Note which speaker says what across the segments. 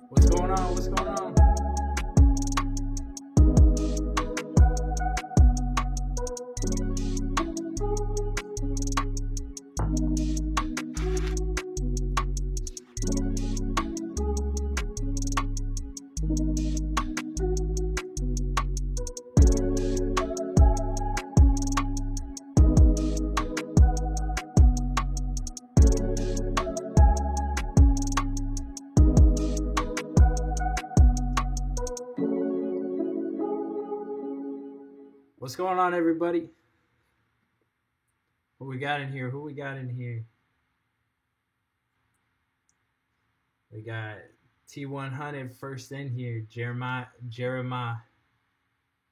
Speaker 1: What's going on? What's going on? What's going on, everybody? What we got in here? Who we got in here? We got T100 first in here. Jeremiah,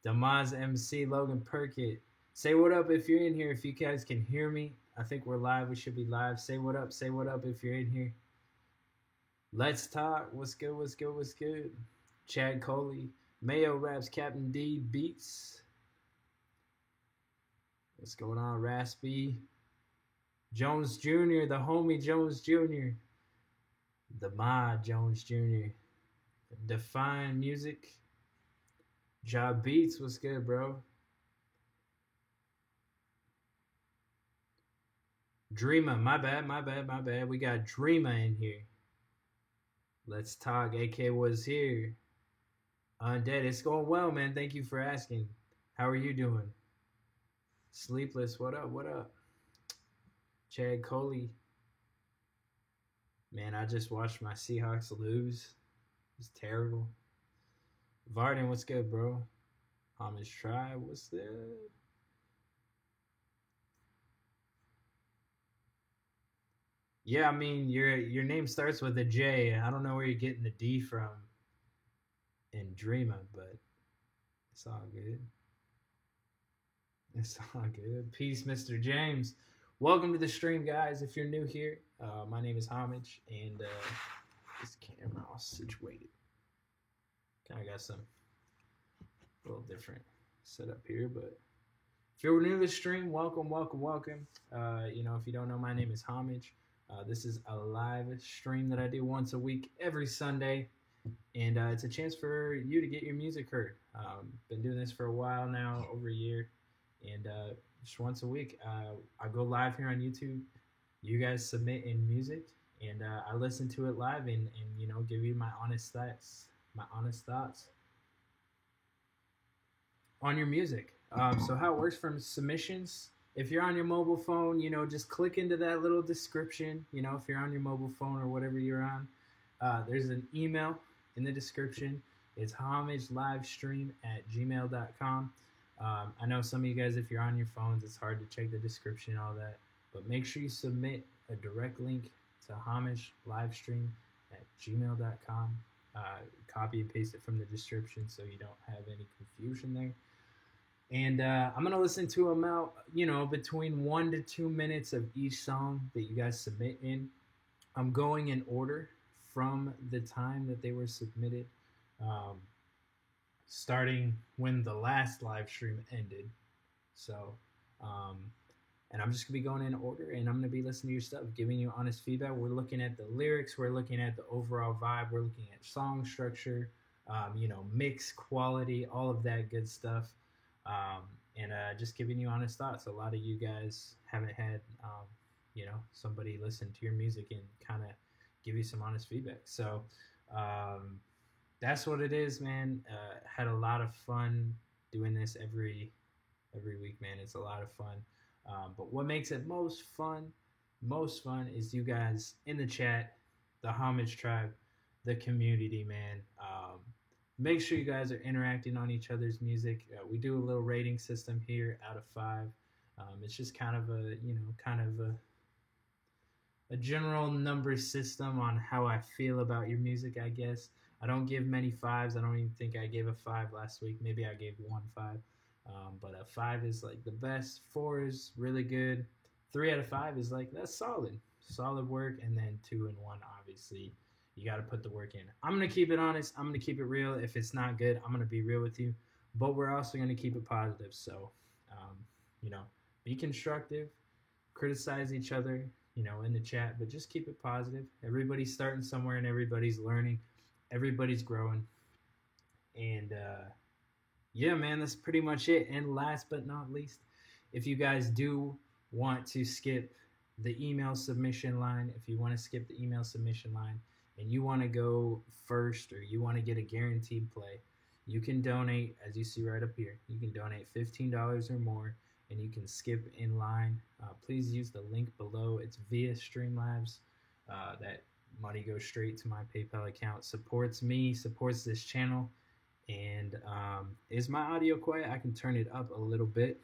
Speaker 1: Damaz MC, Logan Perkett. Say what up if you're in here. If you guys can hear me, I think we're live. We should be live. Say what up. Say what up if you're in here. Let's talk. What's good? What's good? What's good? Chad Coley, Mayo Raps, Captain D Beats. What's going on, Raspy? Jones Jr., the homie Jones Jr., the mod Jones Jr., Define Music, Job Beats, what's good, bro? Dreamer, my bad. We got Dreamer in here. Let's talk. AK was here. Undead, it's going well, man. Thank you for asking. How are you doing? Sleepless, what up? What up? Chad Coley. Man, I just watched my Seahawks lose. It's terrible. Varden, what's good, bro? Homage Tribe, what's good? Yeah, I mean, your name starts with a J. I don't know where you're getting the D from in Dreamer, but it's all good. It's all good. Peace, Mr. James. Welcome to the stream, guys. If you're new here, my name is Homage, and this camera all situated. Kind of got some a little different setup here, but if you're new to the stream, welcome. If you don't know, my name is Homage. This is a live stream that I do once a week, every Sunday, and it's a chance for you to get your music heard. Been doing this for a while now, over a year. And just once a week, I go live here on YouTube. You guys submit in music, and I listen to it live and give you my honest thoughts on your music. So how it works from submissions, if you're on your mobile phone, just click into that little description. If you're on your mobile phone or whatever you're on, there's an email in the description. It's homagelivestream@gmail.com. I know some of you guys, if you're on your phones, it's hard to check the description and all that, but make sure you submit a direct link to homagelivestream@gmail.com. Copy and paste it from the description so you don't have any confusion there. And I'm going to listen to them out, between 1 to 2 minutes of each song that you guys submit in. I'm going in order from the time that they were submitted. Starting when the last live stream ended. So, and I'm just going to be going in order, and I'm going to be listening to your stuff, giving you honest feedback. We're looking at the lyrics. We're looking at the overall vibe. We're looking at song structure, mix quality, all of that good stuff. And just giving you honest thoughts. A lot of you guys haven't had, somebody listen to your music and kind of give you some honest feedback. So, that's what it is, man. Had a lot of fun doing this every week, man. It's a lot of fun. But what makes it most fun is you guys in the chat, the Homage Tribe, the community, man. Make sure you guys are interacting on each other's music. We do a little rating system here out of 5. It's just kind of a, kind of a general number system on how I feel about your music, I guess. I don't give many fives. I don't even think I gave a five last week. Maybe I gave one five. But a five is like the best. Four is really good. 3 out of 5 is like, that's solid. Solid work. And then 2 and 1, obviously, you got to put the work in. I'm going to keep it honest. I'm going to keep it real. If it's not good, I'm going to be real with you. But we're also going to keep it positive. So, be constructive, criticize each other, in the chat, but just keep it positive. Everybody's starting somewhere and everybody's learning. Everybody's growing. And, yeah, man, that's pretty much it. And last but not least, if you guys do want to skip the email submission line, and you want to go first, or you want to get a guaranteed play, you can donate, as you see right up here. You can donate $15 or more, and you can skip in line. Please use the link below. It's via Streamlabs. That money goes straight to my PayPal account. Supports me, supports this channel. And is my audio quiet? I can turn it up a little bit.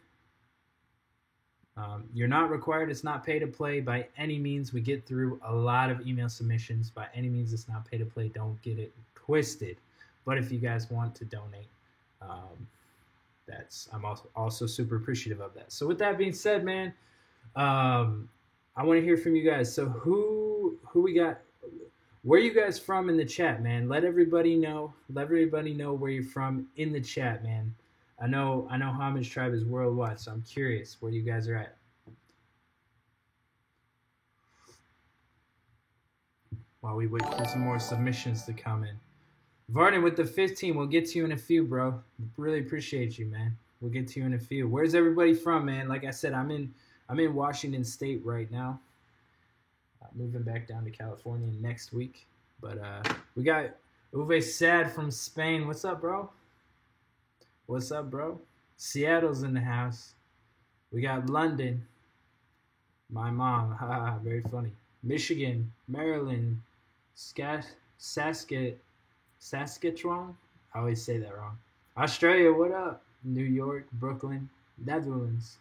Speaker 1: You're not required. It's not pay to play by any means. We get through a lot of email submissions. By any means, it's not pay to play. Don't get it twisted. But if you guys want to donate, I'm also super appreciative of that. So with that being said, man, I want to hear from you guys. So who we got? Where you guys from in the chat, man? Let everybody know. Let everybody know where you're from in the chat, man. I know Homage Tribe is worldwide, so I'm curious where you guys are at. While we wait for some more submissions to come in. Varden with the 15. We'll get to you in a few, bro. Really appreciate you, man. We'll get to you in a few. Where's everybody from, man? Like I said, I'm in Washington State right now. Moving back down to California next week. But we got Uwe Sad from Spain. What's up, bro? What's up, bro? Seattle's in the house. We got London. My mom. Haha, very funny. Michigan, Maryland, Saskatchewan. I always say that wrong. Australia, what up? New York, Brooklyn, Netherlands.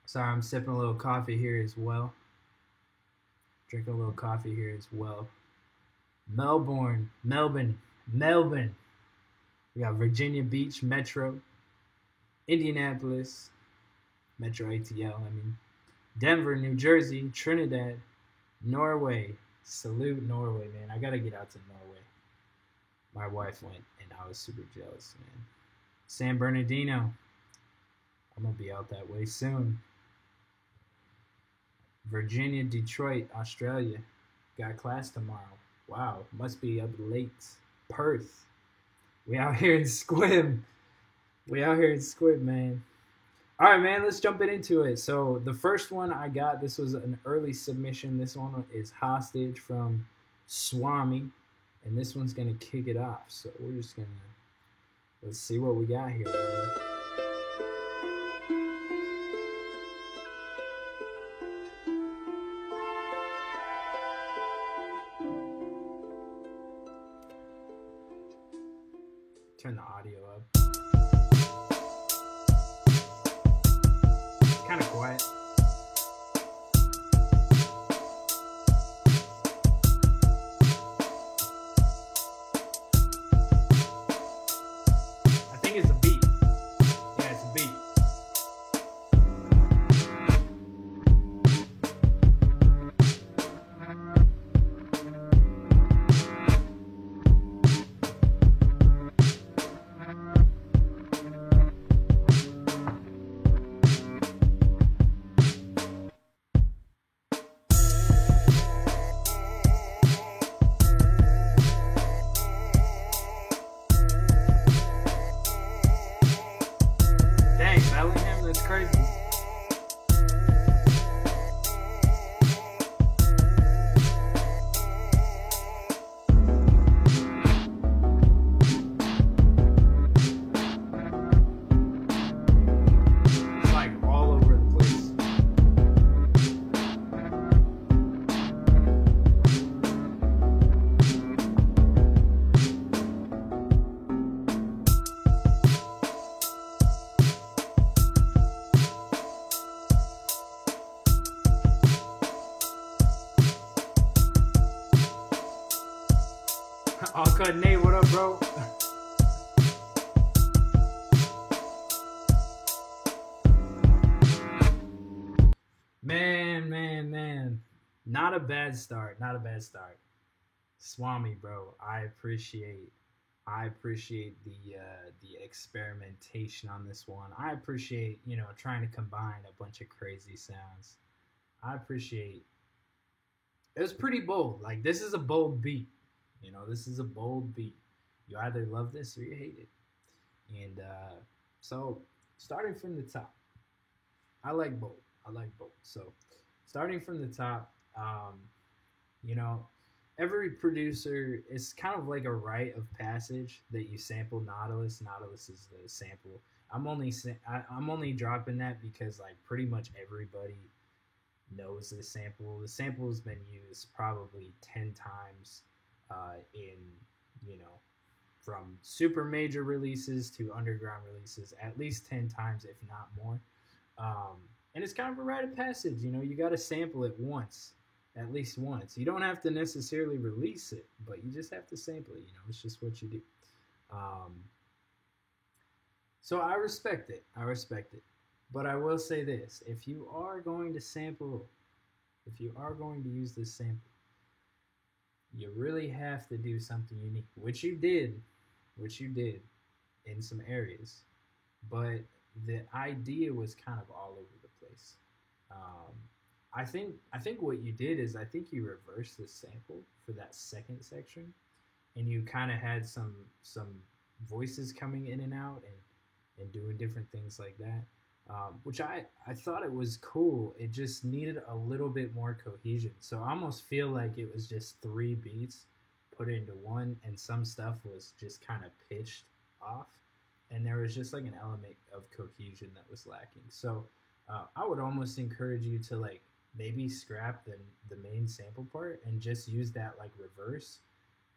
Speaker 1: Sorry, I'm sipping a little coffee here as well. Drinking a little coffee here as well. Melbourne. We got Virginia Beach, Metro. Indianapolis, Metro ATL, Denver, New Jersey, Trinidad, Norway. Salute Norway, man. I got to get out to Norway. My wife went, and I was super jealous, man. San Bernardino. I'm going to be out that way soon. Virginia, Detroit, Australia. Got class tomorrow. Wow, must be up late. Perth. We out here in Squib. Man. All right, man, let's jump into it. So the first one I got, this was an early submission. This one is Hostage from Swami. And this one's going to kick it off. So we're just going to, let's see what we got here, man. Turn the audio up. Kind of quiet. I think it's a beat. Yeah, it's a beat. Cut Nate, what up, bro? Man. Not a bad start. Swami, bro. I appreciate the experimentation on this one. I appreciate, trying to combine a bunch of crazy sounds. I appreciate it was pretty bold. Like, this is a bold beat. This is a bold beat. You either love this or you hate it. And so, starting from the top, I like bold. So, starting from the top, every producer, it's kind of like a rite of passage that you sample Nautilus. Nautilus is the sample. I'm only dropping that because like pretty much everybody knows this sample. The sample has been used probably 10 times in, from super major releases to underground releases, at least 10 times, if not more. And it's kind of a rite of passage. You got to sample it once, at least once. You don't have to necessarily release it, but you just have to sample it. It's just what you do. So I respect it. But I will say this: if you are going to use this sample, you really have to do something unique, which you did in some areas, but the idea was kind of all over the place. I think what you did is, I think you reversed the sample for that second section, and you kind of had some voices coming in and out and doing different things like that. Which I thought it was cool. It just needed a little bit more cohesion. So I almost feel like it was just 3 beats put into one, and some stuff was just kind of pitched off, and there was just like an element of cohesion that was lacking. So I would almost encourage you to like maybe scrap the main sample part and just use that like reverse,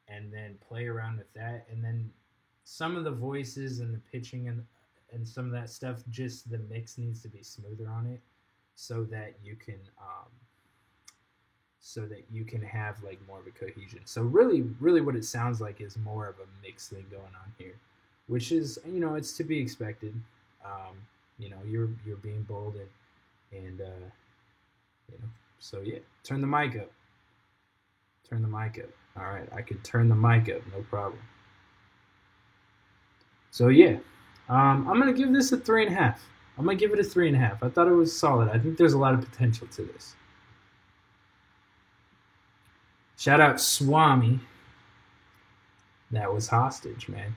Speaker 1: and then play around with that, and then some of the voices and the pitching and some of that stuff, just the mix needs to be smoother on it, so that you can have like more of a cohesion. So really what it sounds like is more of a mix thing going on here, which is, it's to be expected. You're being bold, and so yeah, turn the mic up. All right, I could turn the mic up, no problem. So yeah. I'm going to give this a 3.5. I'm going to give it a 3.5. I thought it was solid. I think there's a lot of potential to this. Shout out Swami. That was Hostage, man.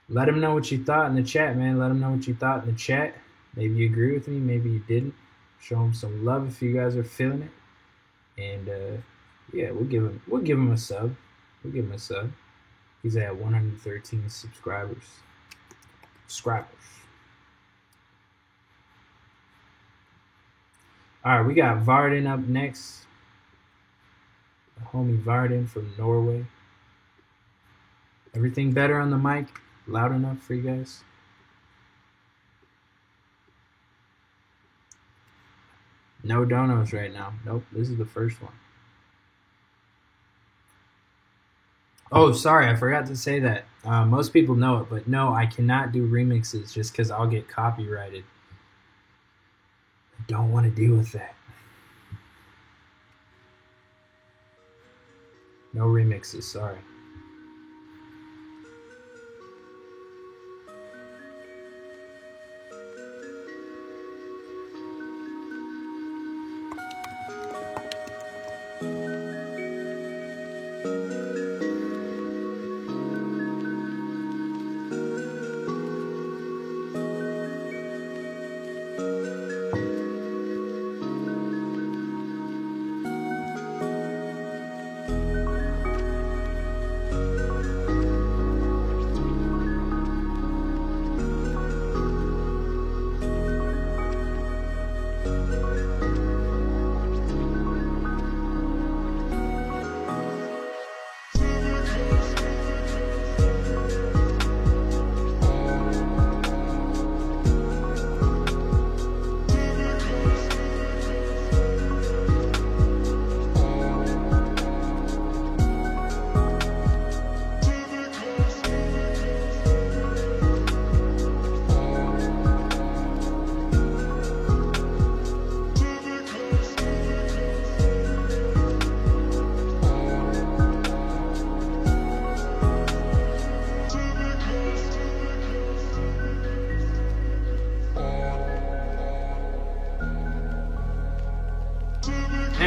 Speaker 1: Let him know what you thought in the chat, man. Maybe you agree with me. Maybe you didn't. Show him some love if you guys are feeling it. And, yeah, we'll give him a sub. He's at 113 subscribers. All right, we got Varden up next. The homie Varden from Norway. Everything better on the mic? Loud enough for you guys? No donos right now. Nope, this is the first one. Oh, sorry, I forgot to say that. Most people know it, but no, I cannot do remixes just because I'll get copyrighted. I don't want to deal with that. No remixes, sorry.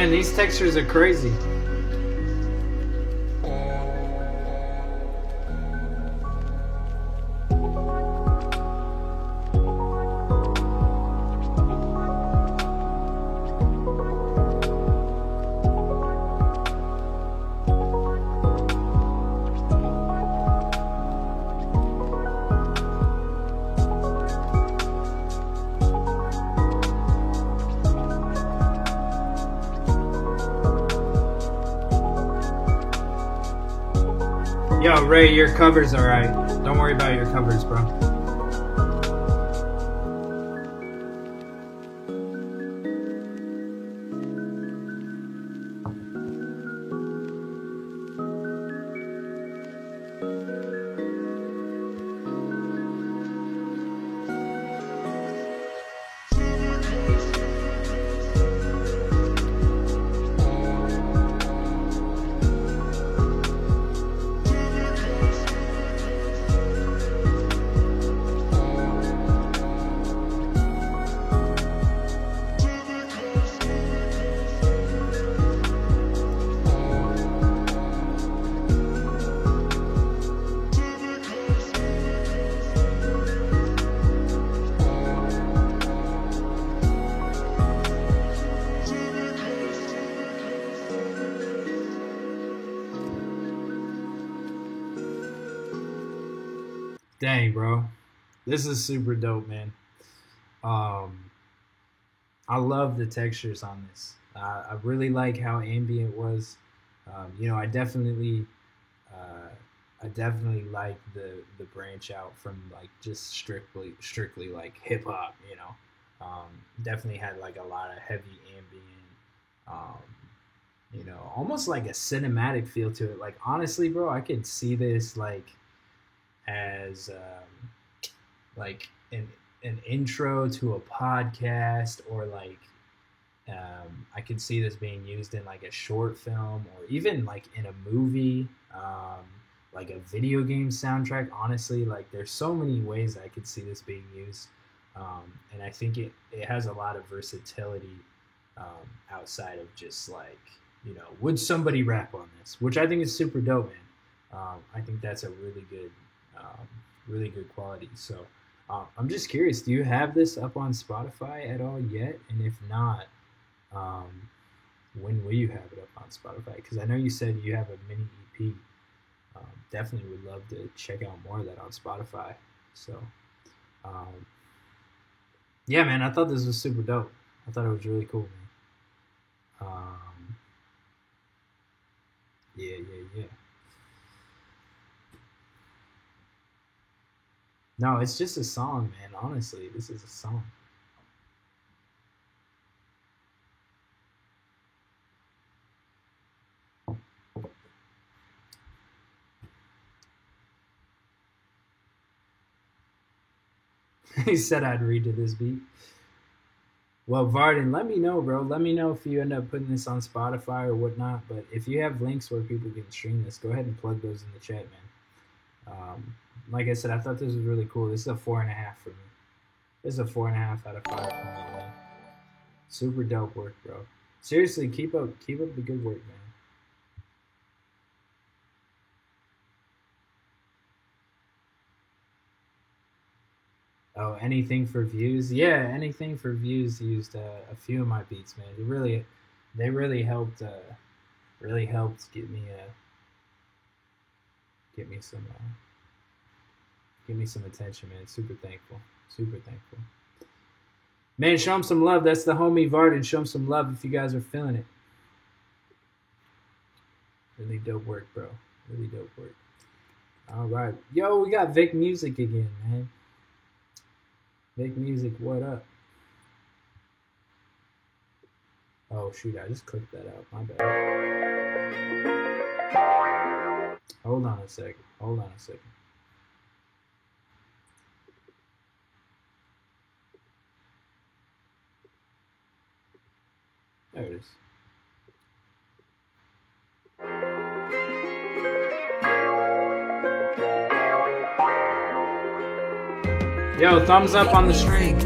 Speaker 1: Man, these textures are crazy. Yo, Ray, your cover's alright. Don't worry about your covers, bro. Dang, bro. This is super dope, man. I love the textures on this. I really like how ambient was. I definitely, like the branch out from like just strictly like hip hop. Definitely had like a lot of heavy ambient. Almost like a cinematic feel to it. Like honestly, bro, I could see this like as like an intro to a podcast, or like I could see this being used in like a short film, or even like in a movie, like a video game soundtrack. Honestly, like there's so many ways I could see this being used, and I think it has a lot of versatility outside of just like, would somebody rap on this, which I think is super dope, man. I think that's a really good quality. So I'm just curious, do you have this up on Spotify at all yet? And if not, when will you have it up on Spotify? Because I know you said you have a mini EP. Definitely would love to check out more of that on Spotify. So yeah, man, I thought this was super dope. I thought it was really cool, man. Yeah. No, it's just a song, man. Honestly, this is a song. He said I'd read to this beat. Well, Varden, let me know, bro. Let me know if you end up putting this on Spotify or whatnot. But if you have links where people can stream this, go ahead and plug those in the chat, man. Like I said, I thought this was really cool. This is a 4.5 for me. This is a 4.5 out of 5 for me, man. Super dope work, bro. Seriously, keep up the good work, man. Oh, anything for views? Yeah, anything for views used a few of my beats, man. They really helped. Really helped get me some attention, man. Super thankful. Super thankful. Man, show him some love. That's the homie Varden. Show him some love if you guys are feeling it. Really dope work, bro. Really dope work. All right. Yo, we got Vic Music again, man. Vic Music, what up? Oh, shoot. I just clicked that out. My bad. Hold on a second. There it is. Yo, thumbs up on the stream.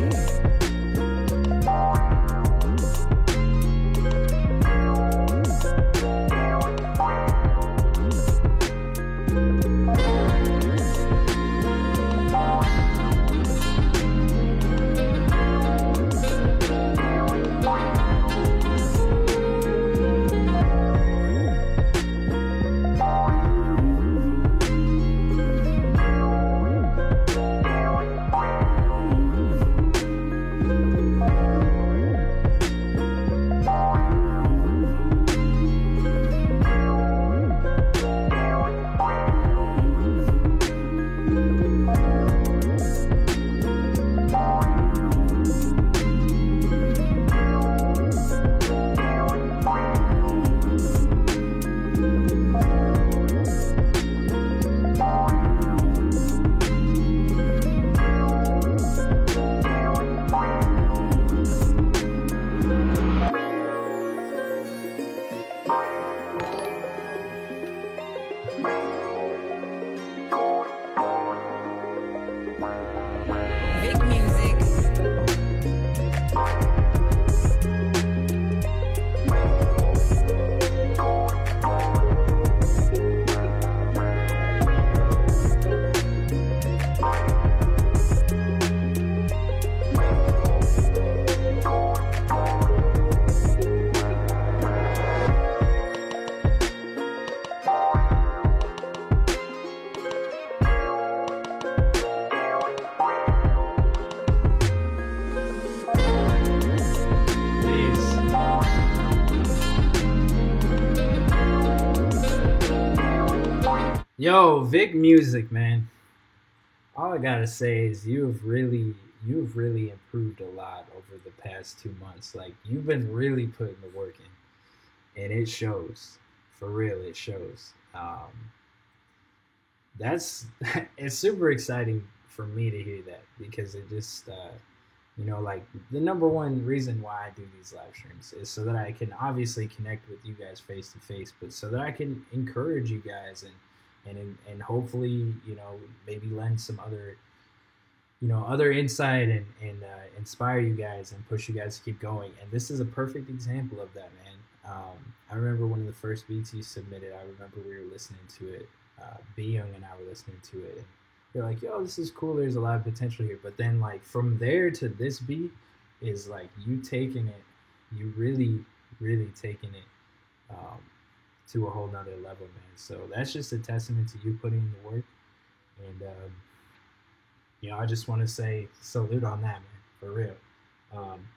Speaker 1: Yo, Vic Music, man. All I gotta say is you've really improved a lot over the past 2 months. Like you've been really putting the work in, and it shows. For real, it shows. That's it's super exciting for me to hear that because it just like the number one reason why I do these live streams is so that I can obviously connect with you guys face to face, but so that I can encourage you guys and hopefully maybe lend some other other insight and inspire you guys and push you guys to keep going. And this is a perfect example of that, man. I remember one of the first beats you submitted. I remember we were listening to it. B Young and I were listening to it. And they're like, "Yo, this is cool. There's a lot of potential here." But then, like from there to this beat, is like you taking it, you really, really taking it to a whole nother level, man. So that's just a testament to you putting in the work. And I just want to say salute on that, man, for real. Um,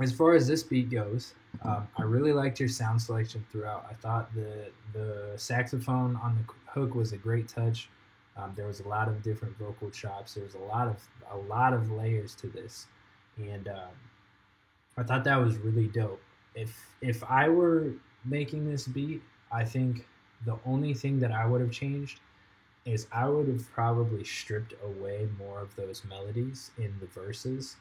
Speaker 1: as far as this beat goes, I really liked your sound selection throughout. I thought the saxophone on the hook was a great touch. There was a lot of different vocal chops. There was a lot of layers to this, and I thought that was really dope. If I were making this beat, I think the only thing that I would have changed is I would have probably stripped away more of those melodies in the verses.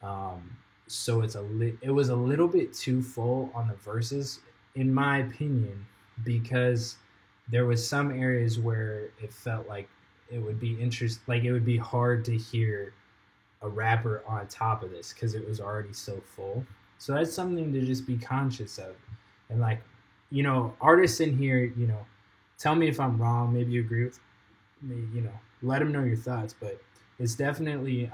Speaker 1: Um, so it was a little bit too full on the verses, in my opinion, because there was some areas where it felt like it would be hard to hear a rapper on top of this because it was already so full. So that's something to just be conscious of. And like, artists in here, tell me if I'm wrong. Maybe you agree with me, let them know your thoughts. But it's definitely,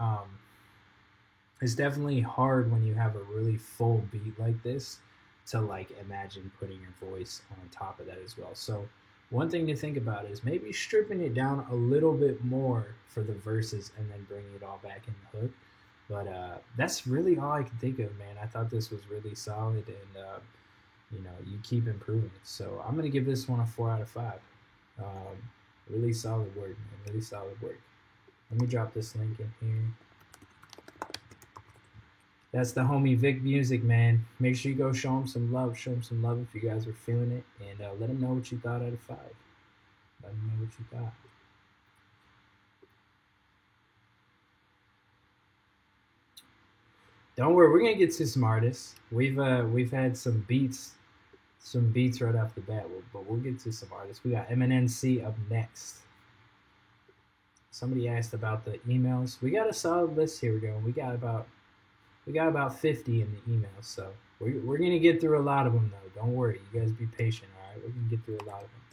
Speaker 1: it's definitely hard when you have a really full beat like this to like imagine putting your voice on top of that as well. So one thing to think about is maybe stripping it down a little bit more for the verses and then bringing it all back in the hook. But that's really all I can think of, man. I thought this was really solid, and you keep improving. So I'm gonna give this one a 4 out of 5. Um, really solid work, man. Really solid work. Let me drop this link in here. That's the homie Vic Music, man. Make sure you go show him some love. Show him some love if you guys are feeling it, and let him know what you thought out of 5. Let him know what you thought. Don't worry, we're gonna get to some artists. We've had some beats right off the bat, but we'll get to some artists. We got MNNC up next. Somebody asked about the emails. We got a solid list here. We got about 50 in the emails, so we're gonna get through a lot of them though. Don't worry, you guys be patient. All right, we're gonna get through a lot of them.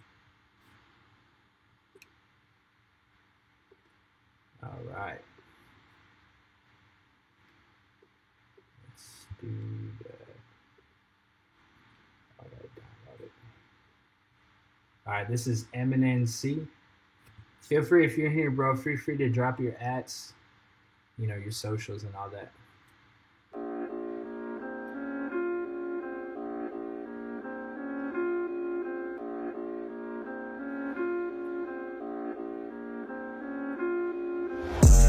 Speaker 1: All right. Let's do that. All right, download it. All right, this is MNNC. Feel free, if you're here, bro, feel free to drop your ats, your socials and all that.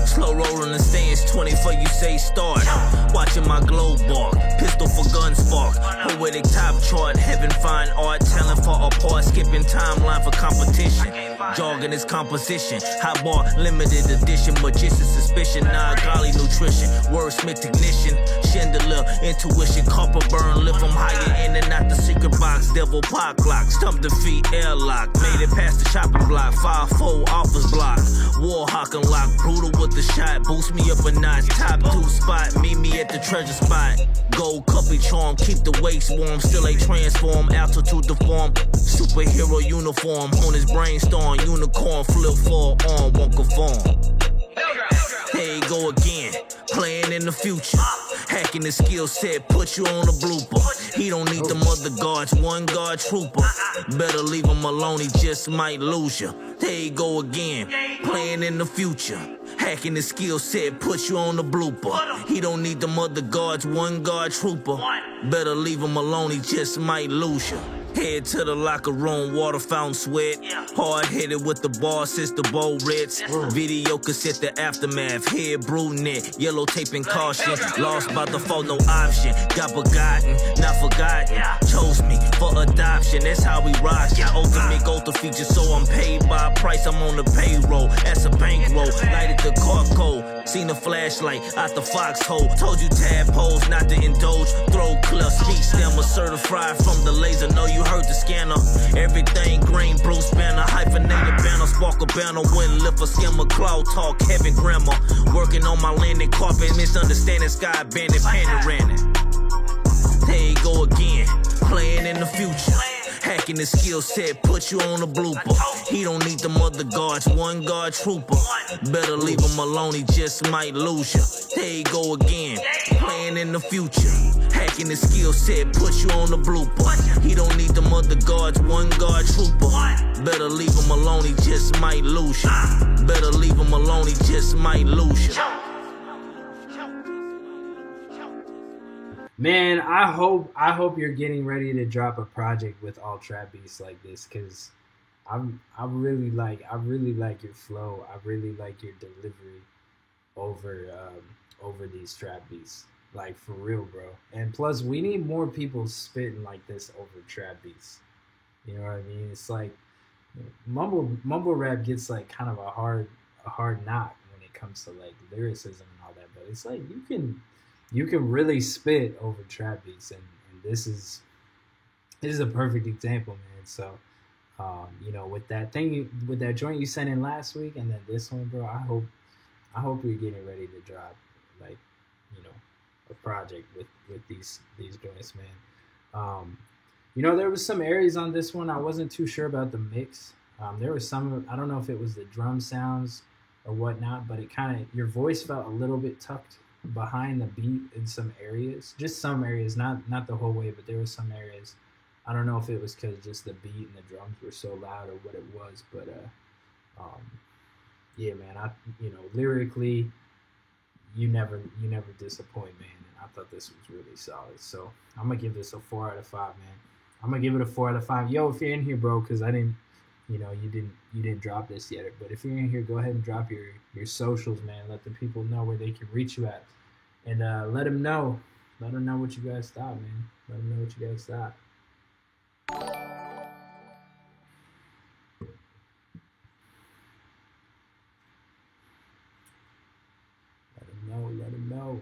Speaker 2: Slow rolling the stands, 20 for you say start. Watching my globe bark, pistol for gun spark. Poetic top chart, heaven fine art. Talent for apart, skipping timeline for competition. Jogging his composition, high bar, limited edition. Magician suspicion, nah, golly nutrition. Wordsmith ignition, chandelier, intuition. Copper burn, lift them higher in and out the secret box. Devil pot clock, stump defeat, airlock. Made it past the chopping block, 5-4 office block. War hawk and lock, brutal with the shot. Boost me up a notch, top 2 spot. Meet me at the treasure spot. Gold cuppy charm, keep the waist warm. Still a transform, altitude deform. Superhero uniform, on his brainstorm. Unicorn, flip fall on, won't conform. Here you go again, playing in the future. Hacking the skill set, put you on a blooper. He don't need them other guards, one guard trooper. Better leave him alone, he just might lose you. There you go again, playing in the future. Hacking the skill set, put you on the blooper. He don't need them other guards, one guard trooper. Better leave him alone, he just might lose you. Head to the locker room, water fountain sweat. Hard headed with the bar since the Bo Ritz. Video cassette, the aftermath. Head brunette, yellow tape and caution. Lost by default, no option. Got begotten, not forgotten. Chose me for adoption, that's how we rock. Ultimate goal to feature, so I'm paid by a price. I'm on the payroll, that's a bankroll. Lighted the car code, seen a flashlight out the foxhole. Told you tadpoles not to indulge. Throw club, speech stemmer, certified from the laser. Know you heard the scanner. Everything green, Bruce Banner, hyphenated banner, sparkle banner, wind lift a skimmer, cloud talk, heaven grammar. Working on my landing carpet, misunderstanding sky bandit, panoramic. There you go again, playing in the future. Hacking the skill set, put you on a blooper. He don't need them other guards, one guard trooper. Better leave him alone, he just might lose you. There you go again, playing in the future. Hacking the skill set, put you on the blooper. He don't need them other guards, one guard trooper. Better leave him alone, he just might lose you. Better leave him alone, he just might lose you.
Speaker 1: Man, I hope you're getting ready to drop a project with all trap beats like this, cause I really like your flow. I really like your delivery over these trap beats, like for real, bro. And plus, we need more people spitting like this over trap beats. You know what I mean? It's like mumble rap gets like kind of a hard knock when it comes to like lyricism and all that, but it's like you can really spit over trap beats, and this is a perfect example, man. So, with that joint you sent in last week, and then this one, bro, I hope you're getting ready to drop, like, a project with these joints, man. There was some areas on this one I wasn't too sure about the mix. There was some, I don't know if it was the drum sounds or whatnot, but it kind of, your voice felt a little bit tucked behind the beat in some areas, just some areas, not the whole way, but there were some areas. I don't know if it was because just the beat and the drums were so loud or what it was, but yeah, man, lyrically, you never disappoint, man, and I thought this was really solid. So I'm gonna give this a 4 out of 5, man. I'm gonna give it a 4 out of 5. Yo, if you're in here, bro, because I didn't, you didn't drop this yet, but if you're in here, go ahead and drop your socials, man. Let the people know where they can reach you at, and let them know what you guys thought, man. Let them know what you guys thought. Let them know.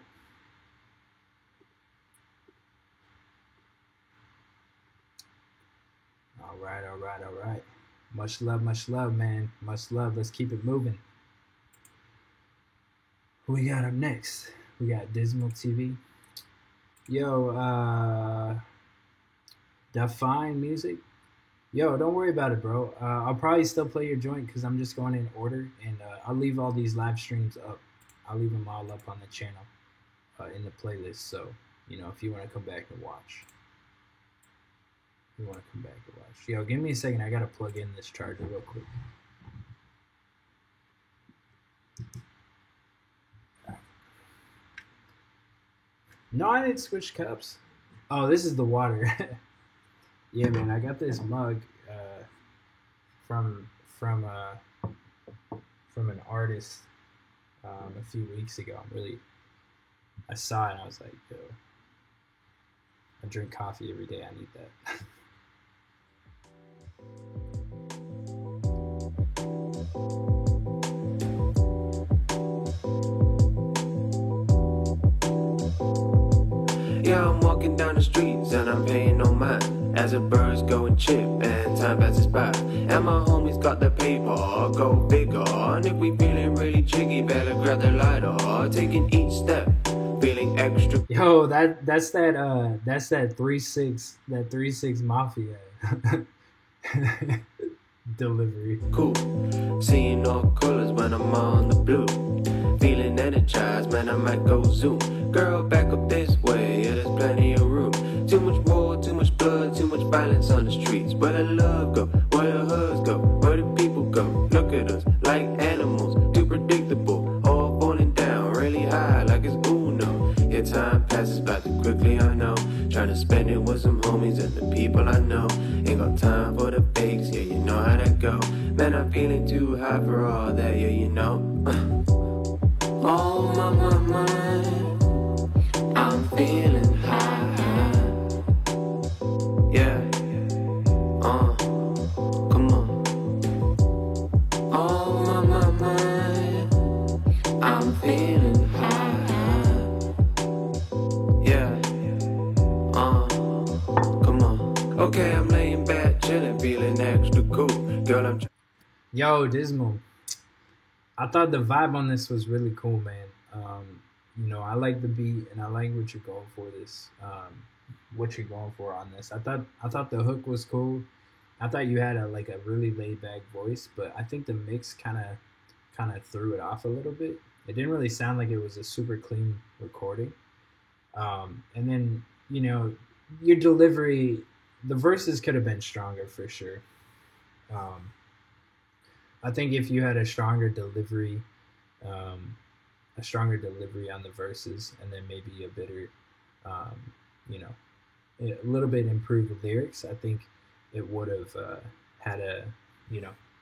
Speaker 1: All right. Much love, man. Much love. Let's keep it moving. Who we got up next? We got Dismal TV. Yo, Define Music. Yo, don't worry about it, bro. I'll probably still play your joint because I'm just going in order, and I'll leave all these live streams up. I'll leave them all up on the channel in the playlist. So, if you want to come back and watch. Yo, give me a second. I got to plug in this charger real quick. No, I didn't switch cups. Oh, this is the water. Yeah, man, I got this mug from an artist a few weeks ago. I saw it and I was like, yo, I drink coffee every day. I need that.
Speaker 3: Yeah, I'm walking down the streets and I'm paying no mind as the birds go and chip and time passes by. And my homies got the paper, go bigger. And if we feeling really jiggy, better grab the lighter. Taking each step, feeling extra.
Speaker 1: Yo, that's that 3-6 Mafia delivery.
Speaker 3: Cool, seeing all colors when I'm on the blue. Feeling energized, man, I might go zoom. Girl, back up this way, yeah, there's plenty of room. Too much war, too much blood, too much violence on the streets. Where the love go, where the hoods go, where the people go. Look at us, like animals, too predictable. All falling down, really high, like it's Uno. Yeah, time passes. passes by too quickly, I know. Tryna spend it with some homies and the people I know. Ain't got time for the fakes, yeah, you know how that go. Man, I'm feeling too high for all that, yeah, you know. Oh, my, I'm feeling high. Yeah, come on. Oh, my, I'm feeling high. Yeah, come on. Okay, I'm laying back, chilling, feeling extra cool. Girl, I'm
Speaker 1: Yo, Dismal. I thought the vibe on this was really cool, man. I like the beat and I like what you're going for on this. I thought the hook was cool. I thought you had a really laid back voice, but I think the mix kind of threw it off a little bit. It didn't really sound like it was a super clean recording. And then your delivery, the verses could have been stronger for sure. I think if you had a stronger delivery on the verses, and then maybe a little bit improved lyrics, I think it would have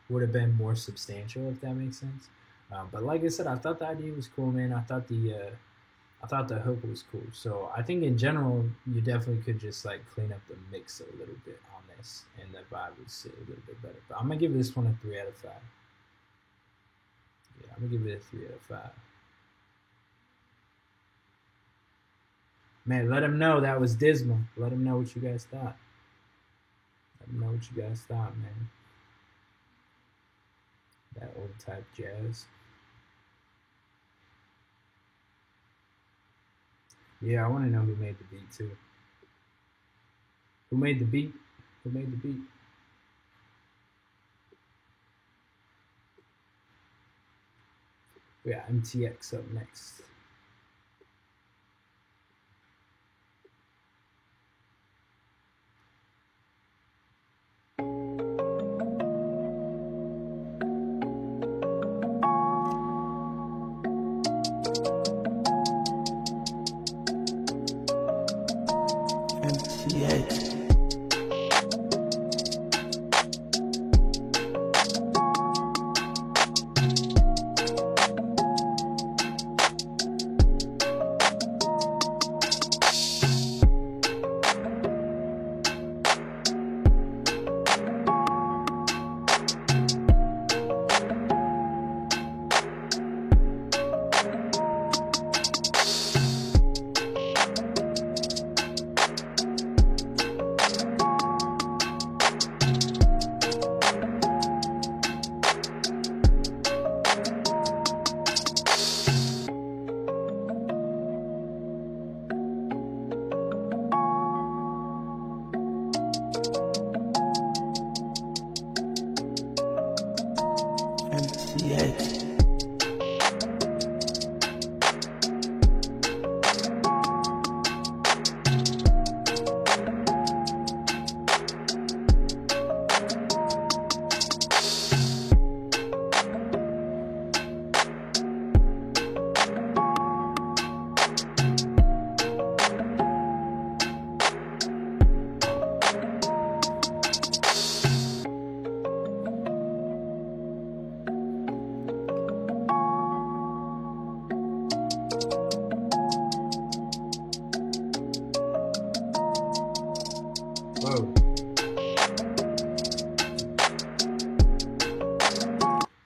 Speaker 1: would have been more substantial, if that makes sense. But like I said, I thought the idea was cool, man. I thought the hook was cool. So I think in general, you definitely could just clean up the mix a little bit on this, and the vibe would sit a little bit better. But I'm gonna give this one a 3 out of 5. Yeah, I'm gonna give it a 3 out of 5. Man, let them know that was Dismal. Let them know what you guys thought. Man. That old type jazz. Yeah, I want to know who made the beat too. Who made the beat? We got MTX up next.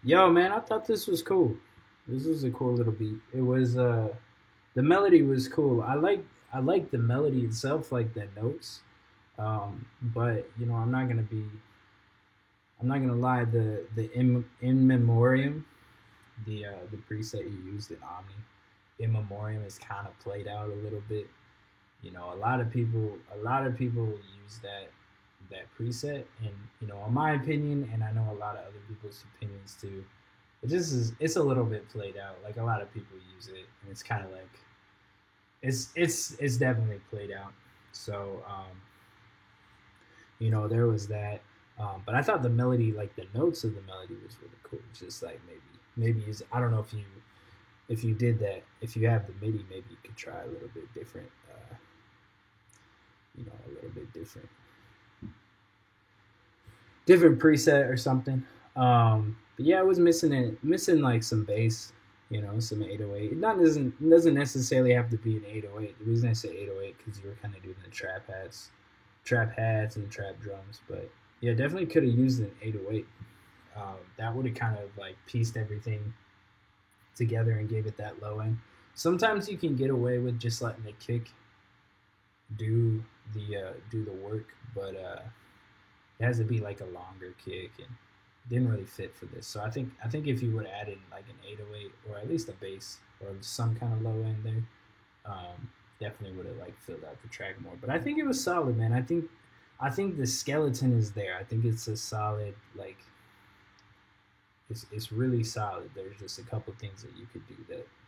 Speaker 1: Yo, man, I thought this was cool. This was a cool little beat. It was the melody was cool. I like the melody itself, like the notes. But I'm not gonna lie. The in memoriam, the preset you used in Omni, in memoriam is kind of played out a little bit. A lot of people use that preset, and in my opinion, and I know a lot of other people's opinions too, it's a little bit played out. Like, a lot of people use it, and it's kind of like it's definitely played out. So there was that, but I thought the melody, like the notes of the melody, was really cool. Just like maybe use, I don't know if you did that, if you have the MIDI, maybe you could try a little bit different a little bit different preset or something. But yeah, I was missing like some bass, some 808. It doesn't necessarily have to be an 808. The reason I say 808 because you were kind of doing the trap hats and the trap drums. But yeah, definitely could have used an 808. That would have kind of like pieced everything together and gave it that low end. Sometimes you can get away with just letting the kick do the work, but it has to be like a longer kick, and it didn't really fit for this. So I think if you would have added like an 808 or at least a bass or some kind of low end there, definitely would have like filled out the track more. But I think it was solid, man. I think the skeleton is there. I think it's a solid, like, it's really solid. There's just a couple things that you could do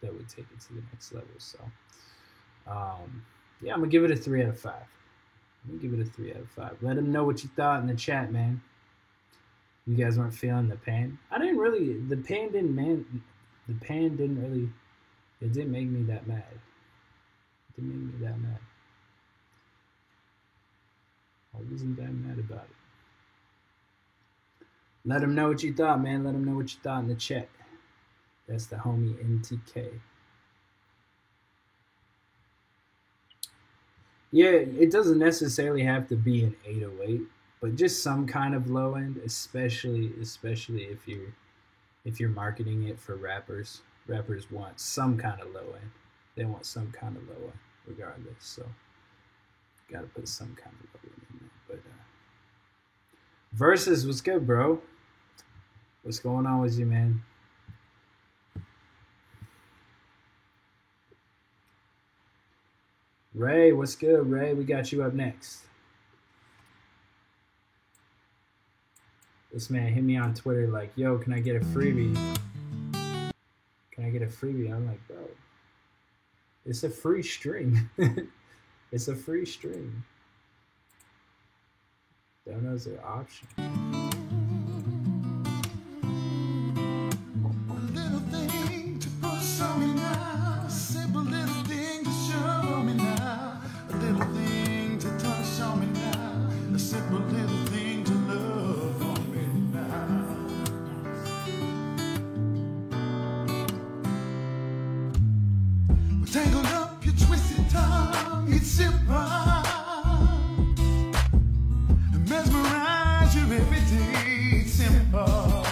Speaker 1: that would take it to the next level. So yeah, I'm gonna give it a 3 out of 5. Let them know what you thought in the chat, man. You guys weren't feeling the pan. The pan didn't really, it didn't make me that mad. I wasn't that mad about it. Let them know what you thought, man. Let them know what you thought in the chat. That's the homie NTK. Yeah, it doesn't necessarily have to be an 808, but just some kind of low end, especially if you're marketing it for rappers. Rappers want some kind of low end. They want some kind of low end, regardless. So, gotta put some kind of low end in there. But Versus, what's good, bro? What's going on with you, man? Ray, what's good, Ray? We got you up next. This man hit me on Twitter like, yo, can I get a freebie? I'm like, bro, it's a free stream. It's a free stream. Donuts are option.
Speaker 4: Tangled up your twisted tongue, it's simple. Mesmerize you every day, it's simple.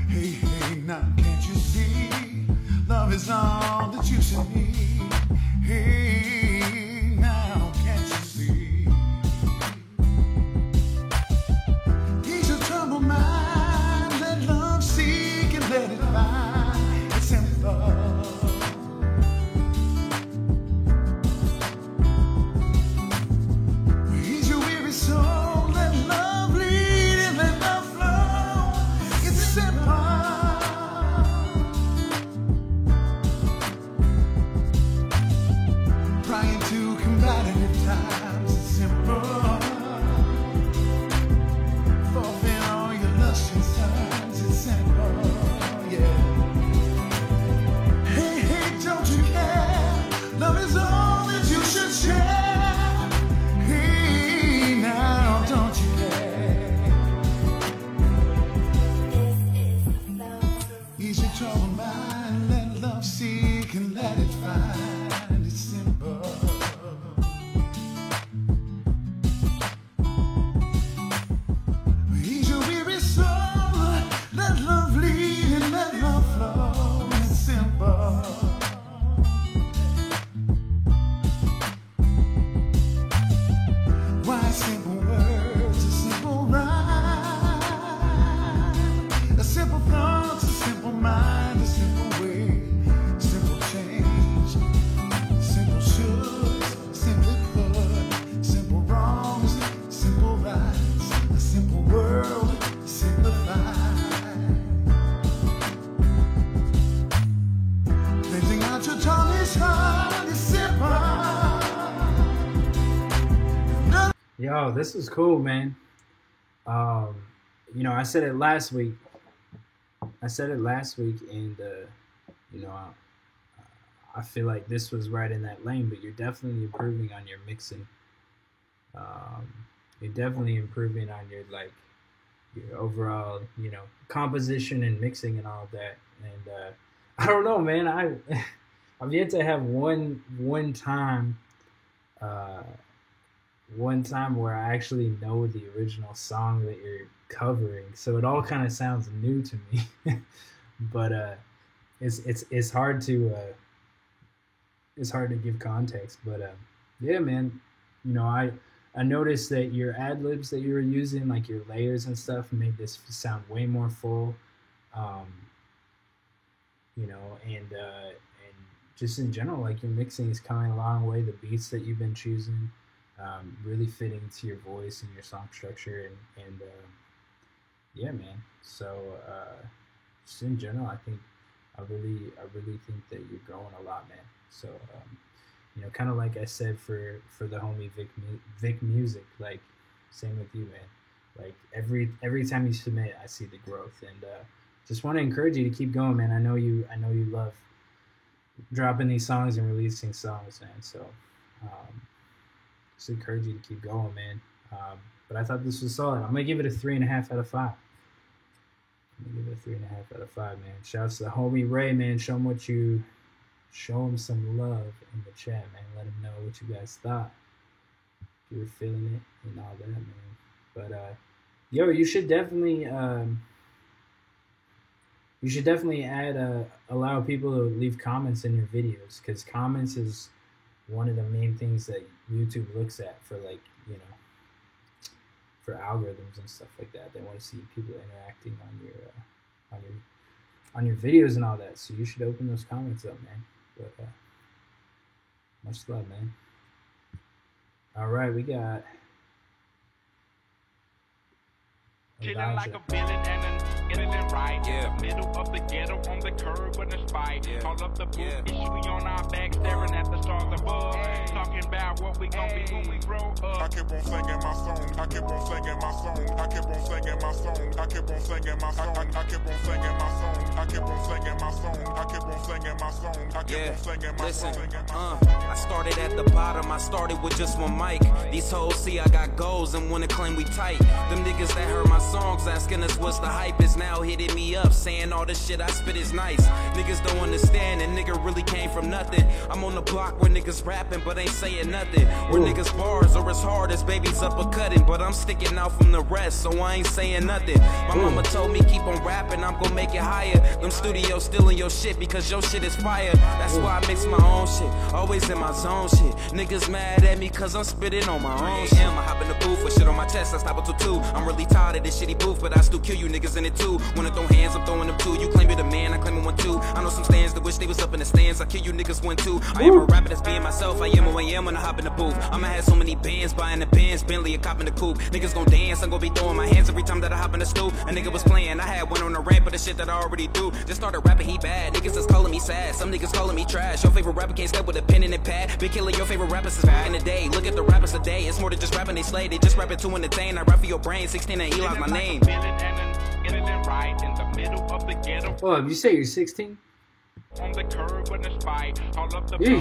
Speaker 4: Hey, now can't you see? Love is all that you should need. Hey, now can't you see? Ease your troubled mind, let love seek and let it find. It's simple.
Speaker 1: Yo, this is cool, man. I said it last week. And I I feel like this was right in that lane, but you're definitely improving on your mixing. You're definitely improving on your overall, composition and mixing and all that. And I don't know, man. I've yet to have one time where I actually know the original song that you're covering. So it all kind of sounds new to me. But it's hard to give context. But yeah, man. I noticed that your ad libs that you were using, like your layers and stuff, made this sound way more full. And just in general, like your mixing is coming a long way. The beats that you've been choosing, really fitting to your voice and your song structure, and yeah, man. So just in general, I really think that you're growing a lot, man. So kind of like I said for the homie Vic Music, like same with you, man. Like every time you submit, I see the growth, and just want to encourage you to keep going, man. I know you love dropping these songs and releasing songs, man. So just encourage you to keep going, man. But I thought this was solid. I'm gonna give it a 3.5 out of 5. Man. Shouts to the homie Ray, man. Show him some love in the chat, man. Let him know what you guys thought. If you were feeling it and all that, man. But you should definitely allow people to leave comments in your videos, because comments is one of the main things that YouTube looks at for for algorithms and stuff like that. They want to see people interacting on your videos and all that. So you should open those comments up, man. But much love, man. All right, we got
Speaker 5: Chillin' like a villain and getting it right. Yeah. In the middle of the ghetto on the curb with a spike. Yeah. All of the booth is we on our back staring at the stars above. Talking about what we gon' be when we grow up.
Speaker 4: I keep on singing my song. I keep on singing my song. I keep on singing my song. I keep on singing my song. I keep on singing my song. I keep on singing my song. I keep on singing my song. I keep on singing my song.
Speaker 2: I started at the bottom. I started with just one mic. These hoes see I got goals and wanna claim we tight. Them niggas that heard my songs asking us what's the hype is now hitting me up saying all the shit I spit is nice. Niggas don't understand and nigga really came from nothing. I'm on the block where niggas rapping but ain't saying nothing. Where niggas bars or as hard as babies uppercutting, but I'm sticking out from the rest so I ain't saying nothing. My mama told me keep on rapping, I'm gon' make it higher. Them studios stealing your shit because your shit is fire. That's why I mix my own shit, always in my zone shit. Niggas mad at me cause I'm spitting on my own shit. I hop in the booth with shit on my chest, I stop until 2. I'm really tired of this shitty booth, but I still kill you niggas in it too. Wanna throw hands, I'm throwing them too. You claim you're the man, I claim I'm one too. I know some stands that wish they was up in the stands, I kill you niggas one too. I am a rapper that's being myself, I am who I am when I hop in the booth. I'ma have so many bands, buying the Benz, Bentley, a cop in the coupe. Niggas gon' dance, I'm gon' be throwing my hands every time that I hop in the stool. A nigga was playing, I had one on the ramp of the shit that I already do. Just started rapping, he bad. Niggas is calling me sad, some niggas calling me trash. Your favorite rapper can't step with a pen and a pad. Been killing your favorite rappers since back in the day. Look at the rappers today, it's more than just rapping, they slay. They just rapping to entertain. I rap for your brain, 16 and Eli's my name.
Speaker 1: Oh, you say you're 16?
Speaker 5: On the curb with a spike, all of the booth we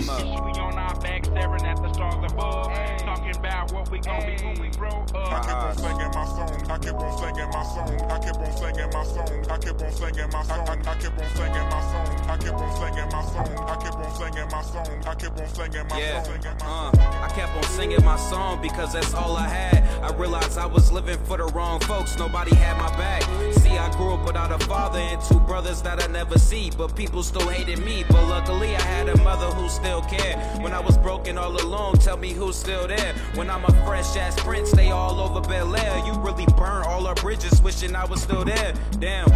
Speaker 5: on our back staring at the stars above. Talking about what we gon' be when we grow up.
Speaker 4: I keep on singing my song. I keep on singing my song. I keep on singing my song. I keep on singing my song. I keep on singing my song. I keep on singing my song. I keep on singing my song. I keep on singing my song.
Speaker 2: I kept on singing my song because that's all I had. I realized I was living for the wrong folks. Nobody had my back. See, I grew up without a father and 2 brothers that I never see, but people still hated me. But luckily I had a mother who still cared. When I was broken all alone, tell me who's still there. When I'm a fresh ass prince, stay all over Bel Air. You really burn all our bridges, wishing I was still there. Damn.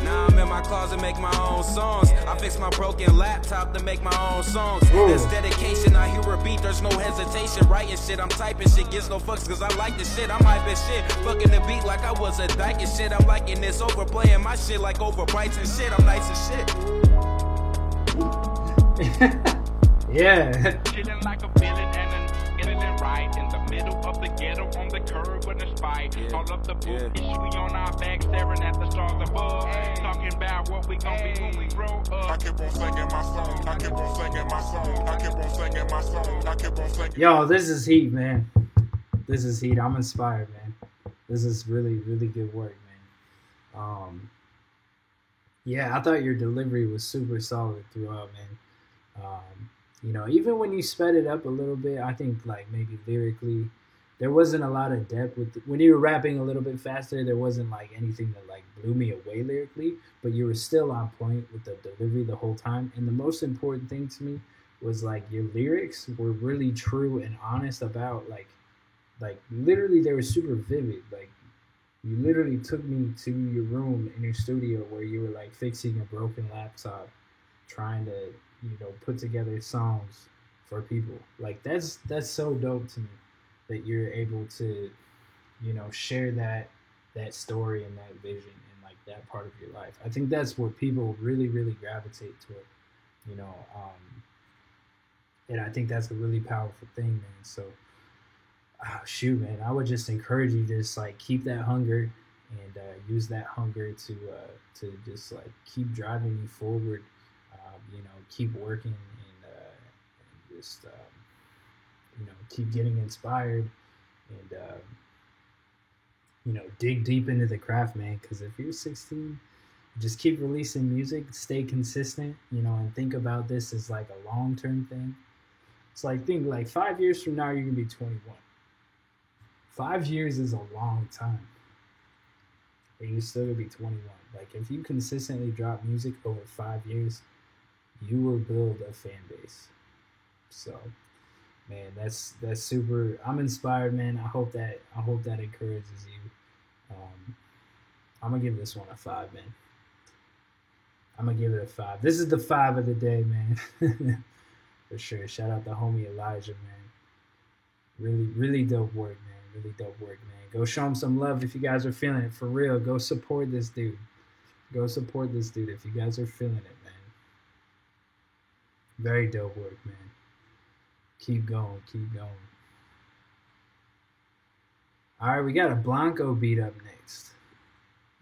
Speaker 2: Now I'm in my closet, make my own songs. I fix my broken laptop to make my own songs. There's dedication, I hear a beat, there's no hesitation. Writing shit, I'm typing shit, gives no fucks cause I like this shit. I'm hype as shit, fucking the beat like I was a dyke and shit. I'm liking this, overplaying my shit like over bites and shit. I'm nice as shit.
Speaker 1: Yeah.
Speaker 5: Chillin' like a villain and getting it right. In the middle of the ghetto on the curb with a spike. All of the booth we on our back staring at the stars above. Talking about what we we gon' be when we grow up.
Speaker 4: I keep on singing my song. I keep on singing my song. I keep on singing my song. I keep on singing.
Speaker 1: Yo, this is heat, man. This is heat. I'm inspired, man. This is really, really good work, man. Yeah, I thought your delivery was super solid throughout, man. You know, even when you sped it up a little bit, I think like maybe lyrically, there wasn't a lot of depth with when you were rapping a little bit faster. There wasn't like anything that like blew me away lyrically, but you were still on point with the delivery the whole time. And the most important thing to me was like your lyrics were really true and honest about like literally they were super vivid. Like you literally took me to your room in your studio where you were like fixing a broken laptop, trying to, you know, put together songs for people. Like that's so dope to me that you're able to, you know, share that story and that vision and like that part of your life. I think that's what people really, really gravitate toward, you know. And I think that's a really powerful thing, man. So shoot, man, I would just encourage you to just like keep that hunger and use that hunger to just like keep driving you forward. You know, keep working and just you know, keep getting inspired and you know, dig deep into the craft, man. Because if you're 16, just keep releasing music, stay consistent, you know, and think about this as like a long-term thing. It's like think like 5 years from now you're gonna be 21. 5 years is a long time. And you're still gonna be 21. Like if you consistently drop music over 5 years, you will build a fan base. So, man, that's super. I'm inspired, man. I hope that encourages you. I'm gonna give this one a 5, man. I'm gonna give it a 5. This is the 5 of the day, man. For sure. Shout out to homie Elijah, man. Really, really dope work, man. Really dope work, man. Go show him some love if you guys are feeling it. For real, go support this dude. Go support this dude if you guys are feeling it, man. Very dope work, man. Keep going, keep going. All right, we got a Blanco beat up next.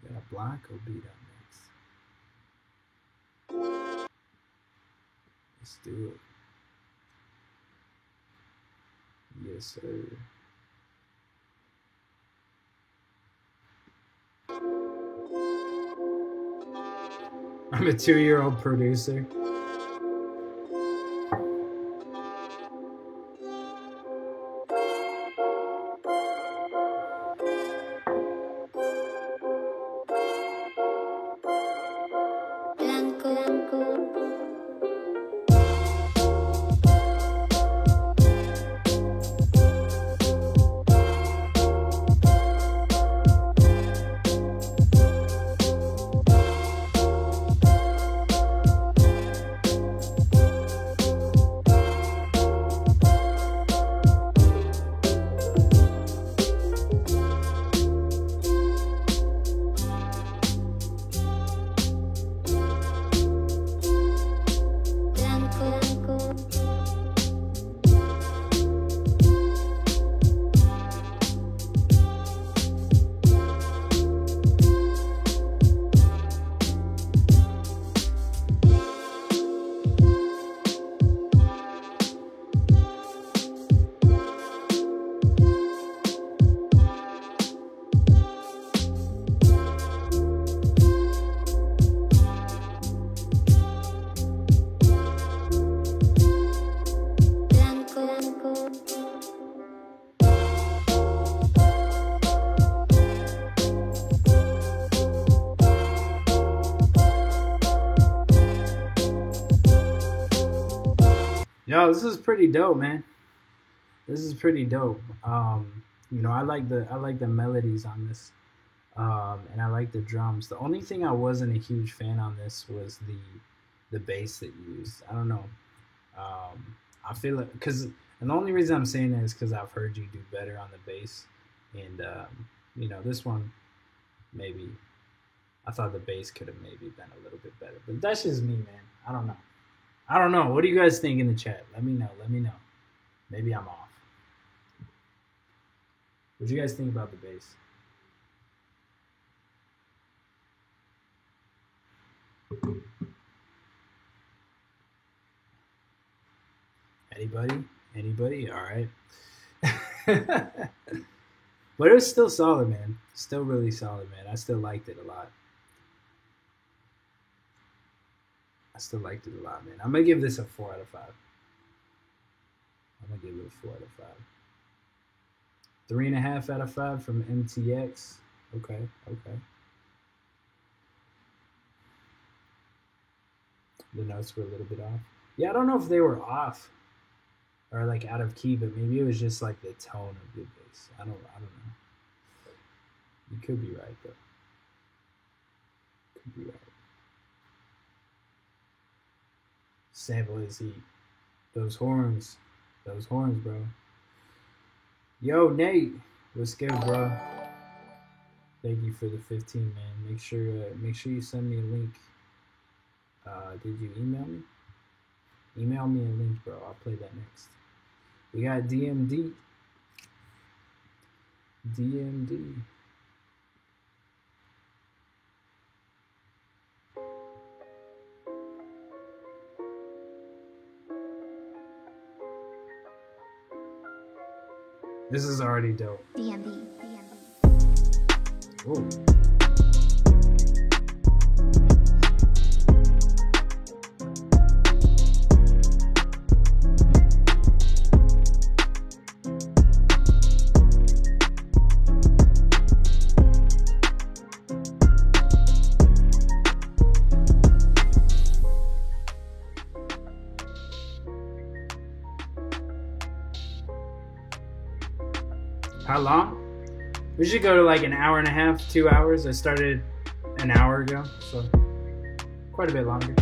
Speaker 1: We got a Blanco beat up next. Let's do it. Yes, sir. I'm a 2-year-old producer. Yo, this is pretty dope, man. This is pretty dope. You know, I like the melodies on this, and I like the drums. The only thing I wasn't a huge fan on this was the bass that you used. I don't know. I feel it because, and the only reason I'm saying that is because I've heard you do better on the bass, and you know, this one maybe I thought the bass could have maybe been a little bit better, but that's just me, man. I don't know. What do you guys think in the chat? Let me know. Maybe I'm off. What do you guys think about the bass? Hey, buddy. Anybody? All right. But it was still solid, man. Still really solid, man. I still liked it a lot. Man. I'm going to give this a 4 out of 5. 3.5 out of 5 from MTX. Okay. The notes were a little bit off. Yeah, I don't know if they were off or like out of key, but maybe it was just like the tone of the bass. I don't know. You could be right though. Sample his heat. Those horns, bro. Yo, Nate, what's good, bro? Thank you for the 15, man. Make sure you send me a link. Did you email me? Email me a link, bro. I'll play that next. We got DMD. This is already dope.
Speaker 6: DMD.
Speaker 1: Ooh. How long? We should go to like an hour and a half, 2 hours. I started an hour ago, so quite a bit longer.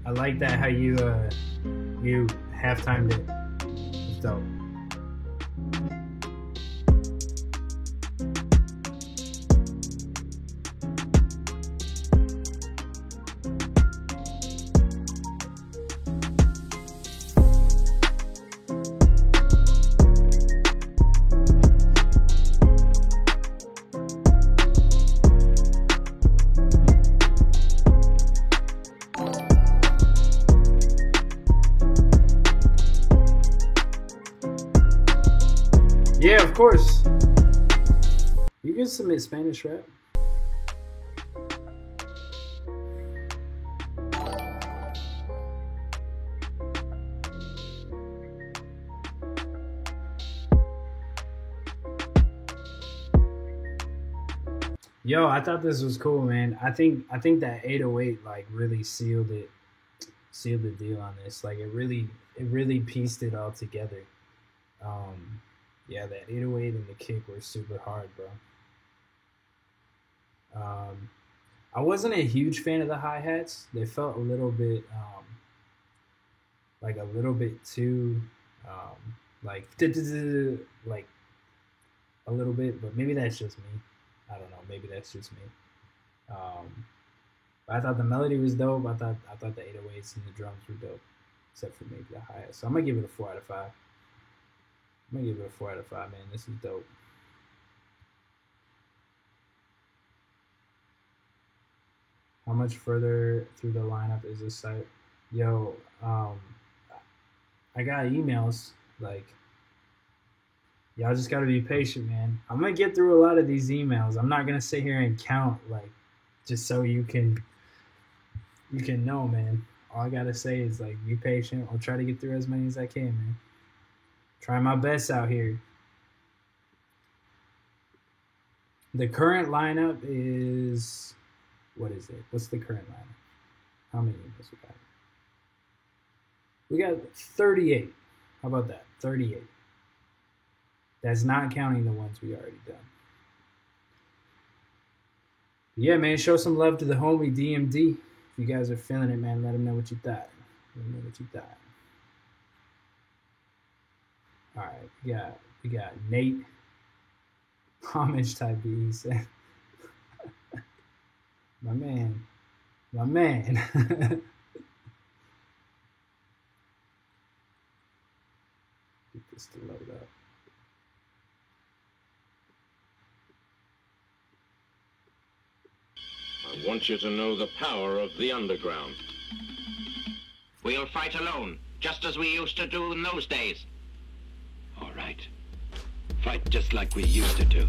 Speaker 1: I like that how you half-timed it. It's dope. Yeah, of course. You can submit Spanish rap. Yo, I thought this was cool, man. I think that 808 like really sealed the deal on this. Like it really pieced it all together. Yeah, that 808 and the kick were super hard, bro. I wasn't a huge fan of the hi-hats. They felt a little bit, like a little bit too, like a little bit, but maybe that's just me. I don't know. Maybe that's just me. But I thought the melody was dope. I thought the 808s and the drums were dope, except for maybe the hi-hats. So I'm gonna give it a 4 out of 5. I'm gonna give it a 4 out of 5, man. This is dope. How much further through the lineup is this site? Yo, I got emails. Like, y'all just gotta be patient, man. I'm gonna get through a lot of these emails. I'm not gonna sit here and count, like, just so you can know, man. All I gotta say is, like, be patient. I'll try to get through as many as I can, man. Try my best out here. The current lineup is... What is it? What's the current lineup? How many emails we got? We got 38. How about that? 38. That's not counting the ones we already done. Yeah, man, show some love to the homie DMD. If you guys are feeling it, man, let him know what you thought. Let him know what you thought. All right, we got Nate. Homage type B. He said, my man. Get this to load up.
Speaker 6: I want you to know the power of the underground.
Speaker 7: We'll fight alone, just as we used to do in those days.
Speaker 6: All right. Fight just like we used to do.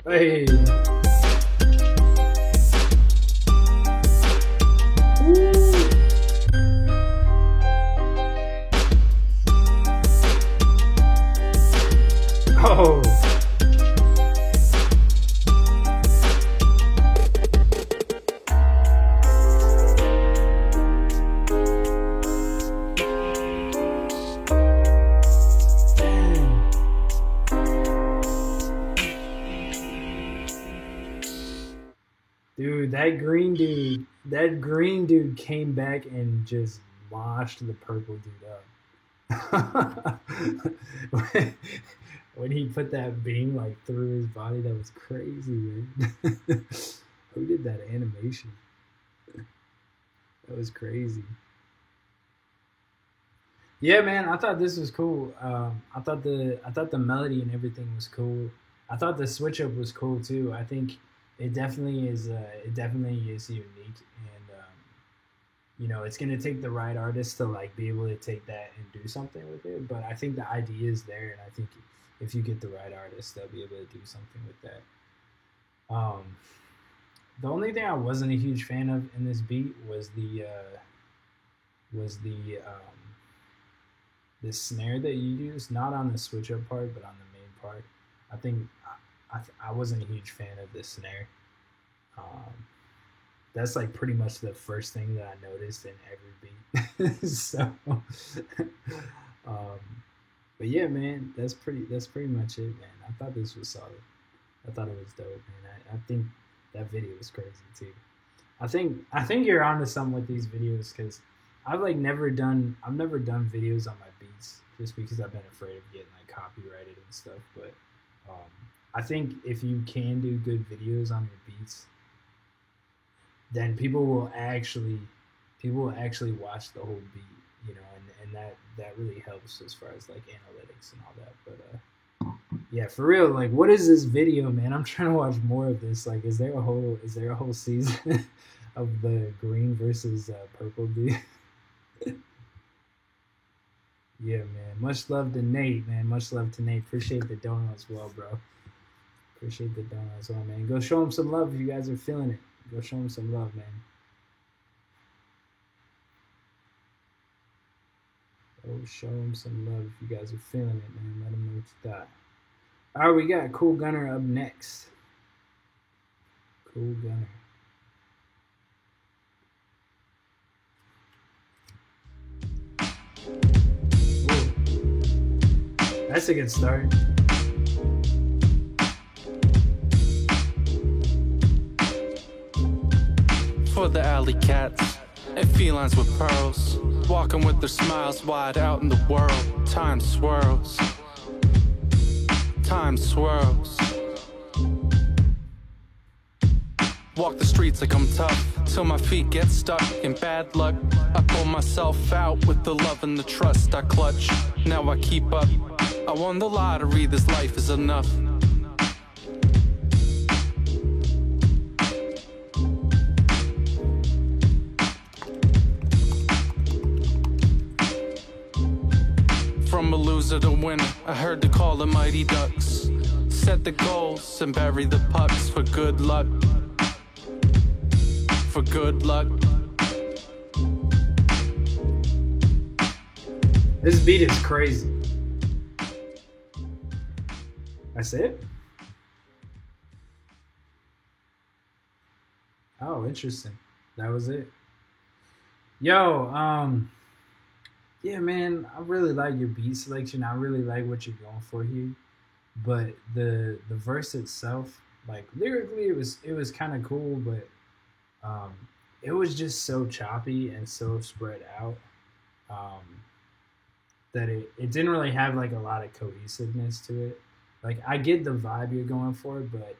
Speaker 1: Hey. Oh. Dude, that green dude came back and just moshed the purple dude up. when he put that beam like through his body, that was crazy, man. Who did that animation? That was crazy. Yeah, man, I thought this was cool. I thought the melody and everything was cool. I thought the switch up was cool too. I think it definitely is unique, and you know, it's gonna take the right artist to like be able to take that and do something with it. But I think the idea is there, and I think if you get the right artist, they'll be able to do something with that. The only thing I wasn't a huge fan of in this beat was the snare that you used, not on the switch up part, but on the main part. I think I wasn't a huge fan of the snare. That's like pretty much the first thing that I noticed in every beat. So, but yeah, man, that's pretty much it, man. I thought this was solid. I thought it was dope, man. I think that video was crazy too. I think you're onto something with these videos, because I've never done videos on my beats just because I've been afraid of getting like copyrighted and stuff. But I think if you can do good videos on your beats, then people will actually watch the whole beat, you know, and that really helps as far as like analytics and all that. But yeah, for real, like, what is this video, man? I'm trying to watch more of this. Like, is there a whole season of the green versus purple beat? Yeah, man. Much love to Nate, man. Much love to Nate. Appreciate the donut as well, bro. Appreciate the donut as well, man. Go show them some love if you guys are feeling it. Go show them some love, man. Go show them some love if you guys are feeling it, man. Let them know what you thought. All right, we got Cool Gunner up next. Cool Gunner. Whoa. That's a good start.
Speaker 8: For the alley cats and felines with pearls, walking with their smiles wide out in the world. Time swirls. Time swirls. Walk the streets like I'm tough, till my feet get stuck in bad luck. I pull myself out with the love and the trust I clutch. Now I keep up. I won the lottery, this life is enough. From a loser to winner, I heard the call of mighty ducks. Set the goals and bury the pucks for good luck. For good luck.
Speaker 1: This beat is crazy. That's it? Oh, interesting. That was it. Yo, yeah, man, I really like your beat selection. I really like what you're going for here. But the verse itself, like lyrically, it was kind of cool, but it was just so choppy and so spread out that it didn't really have like a lot of cohesiveness to it. Like I get the vibe you're going for, but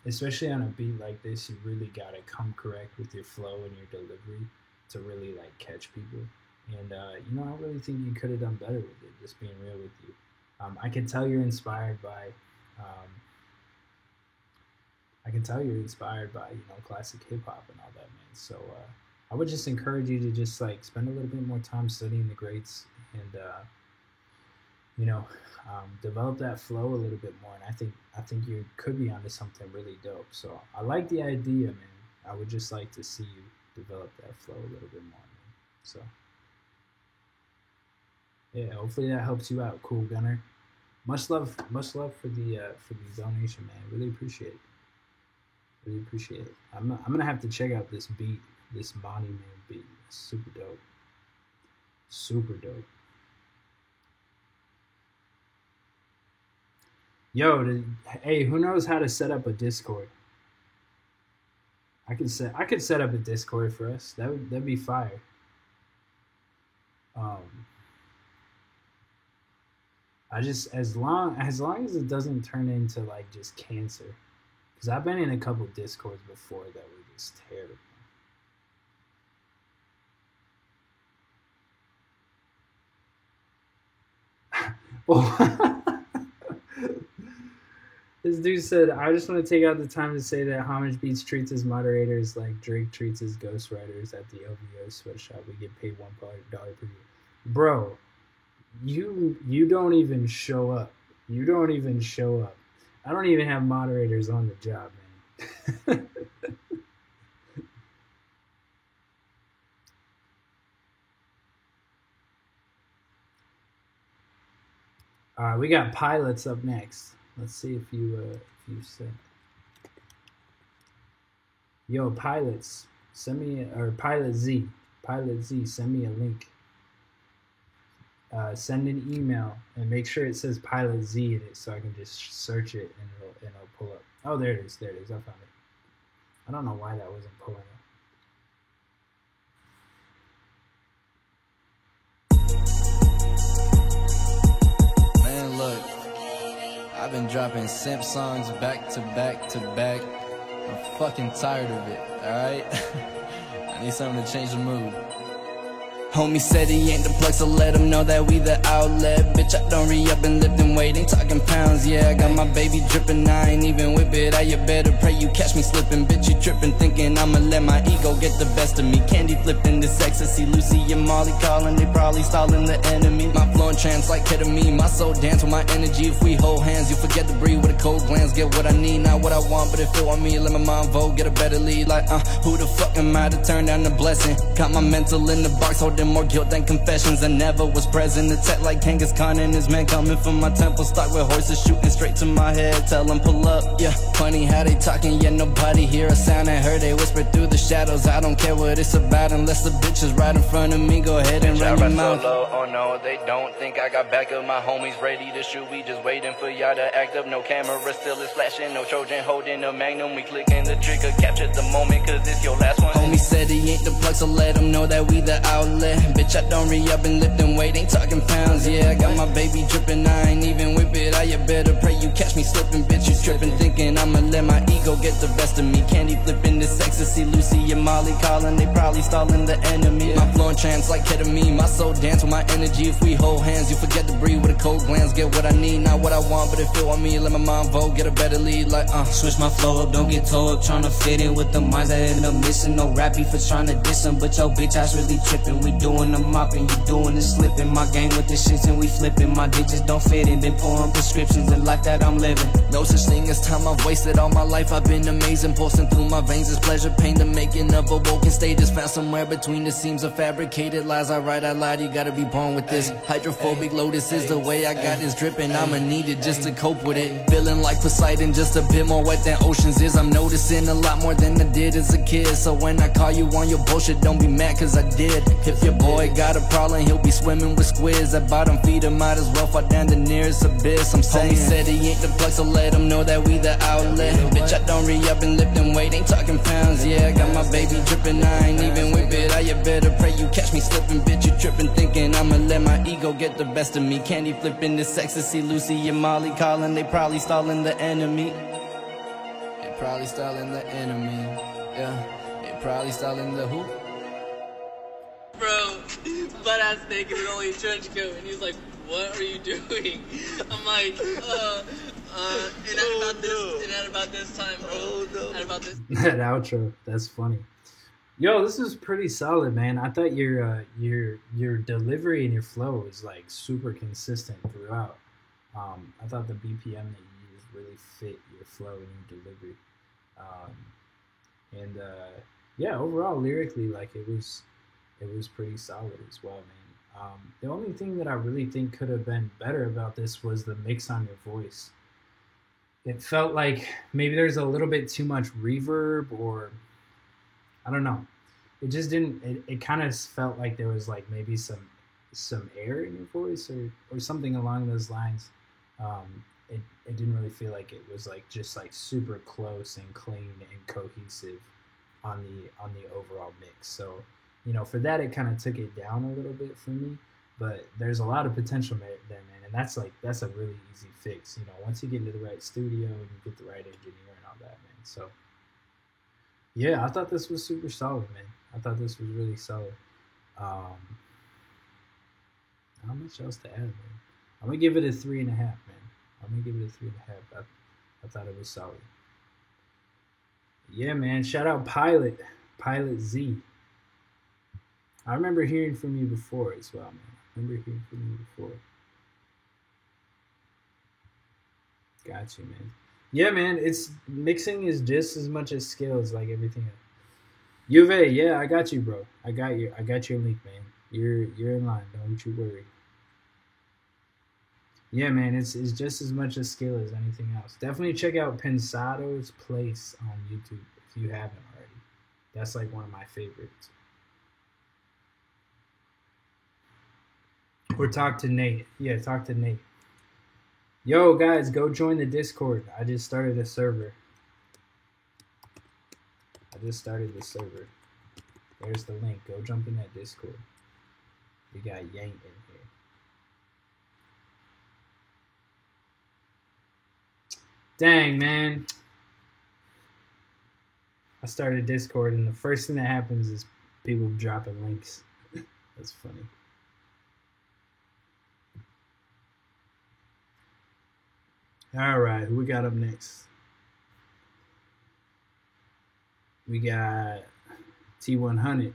Speaker 1: especially on a beat like this, you really gotta come correct with your flow and your delivery to really like catch people. And you know, I really think you could have done better with it. Just being real with you, I can tell you're inspired by. I can tell you're inspired by, you know, classic hip hop and all that, man. So I would just encourage you to just like spend a little bit more time studying the greats and you know, develop that flow a little bit more. And I think you could be onto something really dope. So I like the idea, man. I would just like to see you develop that flow a little bit more, man. So yeah, hopefully that helps you out, Cool Gunner. Much love for the donation, man. Really appreciate it. Really appreciate it. I'm gonna have to check out this beat, this Monty Man beat. It's super dope. Super dope. Yo, hey, who knows how to set up a Discord? I could set up a Discord for us. That'd be fire. I just as long as it doesn't turn into like just cancer, because I've been in a couple Discords before that were just terrible. Well, this dude said, I just want to take out the time to say that Homage Beats treats his moderators like Drake treats his ghostwriters at the OVO sweatshop. We get paid $1 per year. Bro, you don't even show up. You don't even show up. I don't even have moderators on the job, man. All right, we got Pilots up next. Let's see if you said. Yo, Pilots, send me or Pilot Z, send me a link. Send an email and make sure it says Pilot Z in it so I can just search it and it'll pull up. Oh, there it is. I found it. I don't know why that wasn't pulling up.
Speaker 9: Man, look, I've been dropping simp songs back to back to back. I'm fucking tired of it, alright? I need something to change the mood. Homie said he ain't the plug, so let him know that we the outlet. Bitch, I don't re-up and lift and weight, ain't talking pounds. Yeah, I got my baby drippin', I ain't even whip it. You better pray you catch me slippin'. Bitch, you trippin', thinking I'ma let my ego get the best of me. Candy flippin', this ecstasy, Lucy and Molly calling, they probably stalling the enemy. My flow in trance like ketamine, my soul dance with my energy. If we hold hands, you forget to breathe with a cold glance. Get what I need, not what I want, but if it want me, let my mind vote, get a better lead. Like, who the fuck am I to turn down the blessing? Got my mental in the box, holding more guilt than confessions. I never was present, attack like Genghis Khan and his men coming from my temple. Stock with horses shooting straight to my head, tell them pull up, yeah. Funny how they talking, yeah, nobody hear a sound. I heard they whisper through the shadows. I don't care what it's about unless the bitch is right in front of me. Go ahead and run your mouth.
Speaker 10: Solo. Oh no, they don't think I got back up. My homies ready to shoot, we just waiting for y'all to act up. No camera still is flashing, no Trojan holding a magnum. We clicking the trigger, capture the moment, cause it's your last one.
Speaker 9: Homie said he ain't the plug, so let him know that we the outlet. Bitch, I don't re-up and lift and weight, ain't talking pounds. Yeah, I got my baby drippin', I ain't even whip it. You better pray you catch me slippin'. Bitch, you trippin', thinking I'ma let my ego get the best of me. Candy flippin', this ecstasy, Lucy and Molly calling, they probably stalling the enemy. My flow in trance like ketamine, my soul dance with my energy. If we hold hands, you forget to breathe with a cold glance. Get what I need, not what I want, but if it want me, let my mind vote, get a better lead. Like,
Speaker 11: switch my flow up, don't get towed up, tryna fit in with the minds that end up missing. No rap beef for tryna diss them, but yo bitch ass really trippin'. We doing the mopping, you doing the slipping. My gang with the shits and we flipping. My digits don't fit in, been pouring prescriptions, the life that I'm living.
Speaker 9: No such thing as time I've wasted. All my life I've been amazing. Pulsing through my veins is pleasure, pain. The making of a woken state is found somewhere between the seams of fabricated lies. I write, I lied, you gotta be born with this. Hydrophobic lotus is the way I got this dripping. I'ma need it just to cope with it. Feeling like Poseidon, just a bit more wet than oceans is. I'm noticing a lot more than I did as a kid. So when I call you on your bullshit, don't be mad cause I did. If your boy got a problem, he'll be swimming with squids. At bottom feeder, might as well fall down the nearest abyss. I'm saying, homie said he ain't the plug, so let him know that we the outlet. Bitch, I don't re-up and lift and weight, ain't talking pounds. Yeah, I got my baby drippin', I ain't even whip it. You better pray you catch me slippin'. Bitch, you trippin', thinking I'ma let my ego get the best of me. Candy flippin', this ecstasy, Lucy and Molly calling, they probably stalling the enemy. They probably stalling the enemy. Yeah, they probably stalling the who?
Speaker 12: Bro, butt ass naked with only a trench coat, and he's like, "What are you doing?" I'm like, and at about this time, bro. Oh, no. At about this.
Speaker 1: That outro, that's funny. Yo, this is pretty solid, man. I thought your delivery and your flow was like super consistent throughout. I thought the BPM that you used really fit your flow and your delivery. Yeah, overall lyrically, like it was pretty solid as well, man. The only thing that I really think could have been better about this was the mix on your voice. It felt like maybe there's a little bit too much reverb, or I don't know. It just didn't. It kind of felt like there was like maybe some air in your voice or something along those lines. It didn't really feel like it was like just like super close and clean and cohesive on the overall mix. So, you know, for that it kind of took it down a little bit for me. But there's a lot of potential there, man, and that's a really easy fix. You know, once you get into the right studio and you get the right engineer and all that, man. So, yeah, I thought this was super solid, man. I thought this was really solid. Not much else to add, man. I'm gonna give it a 3.5, man. I'm gonna give it a 3.5. I thought it was solid. Yeah, man. Shout out Pilot Z. I remember hearing from you before as well, man. Got you, man. Yeah, man. It's mixing is just as much as skill as like everything else. Juve, yeah, I got you, bro. I got your link, man. You're in line. Don't you worry. Yeah, man, it's just as much a skill as anything else. Definitely check out Pensado's Place on YouTube if you haven't already. That's like one of my favorites. Or talk to Nate. Yeah, talk to Nate. Yo, guys, go join the Discord. I just started a server. There's the link. Go jump in that Discord. We got Yank in here. Dang, man. I started Discord, and the first thing that happens is people dropping links. That's funny. All right, who we got up next? We got T100.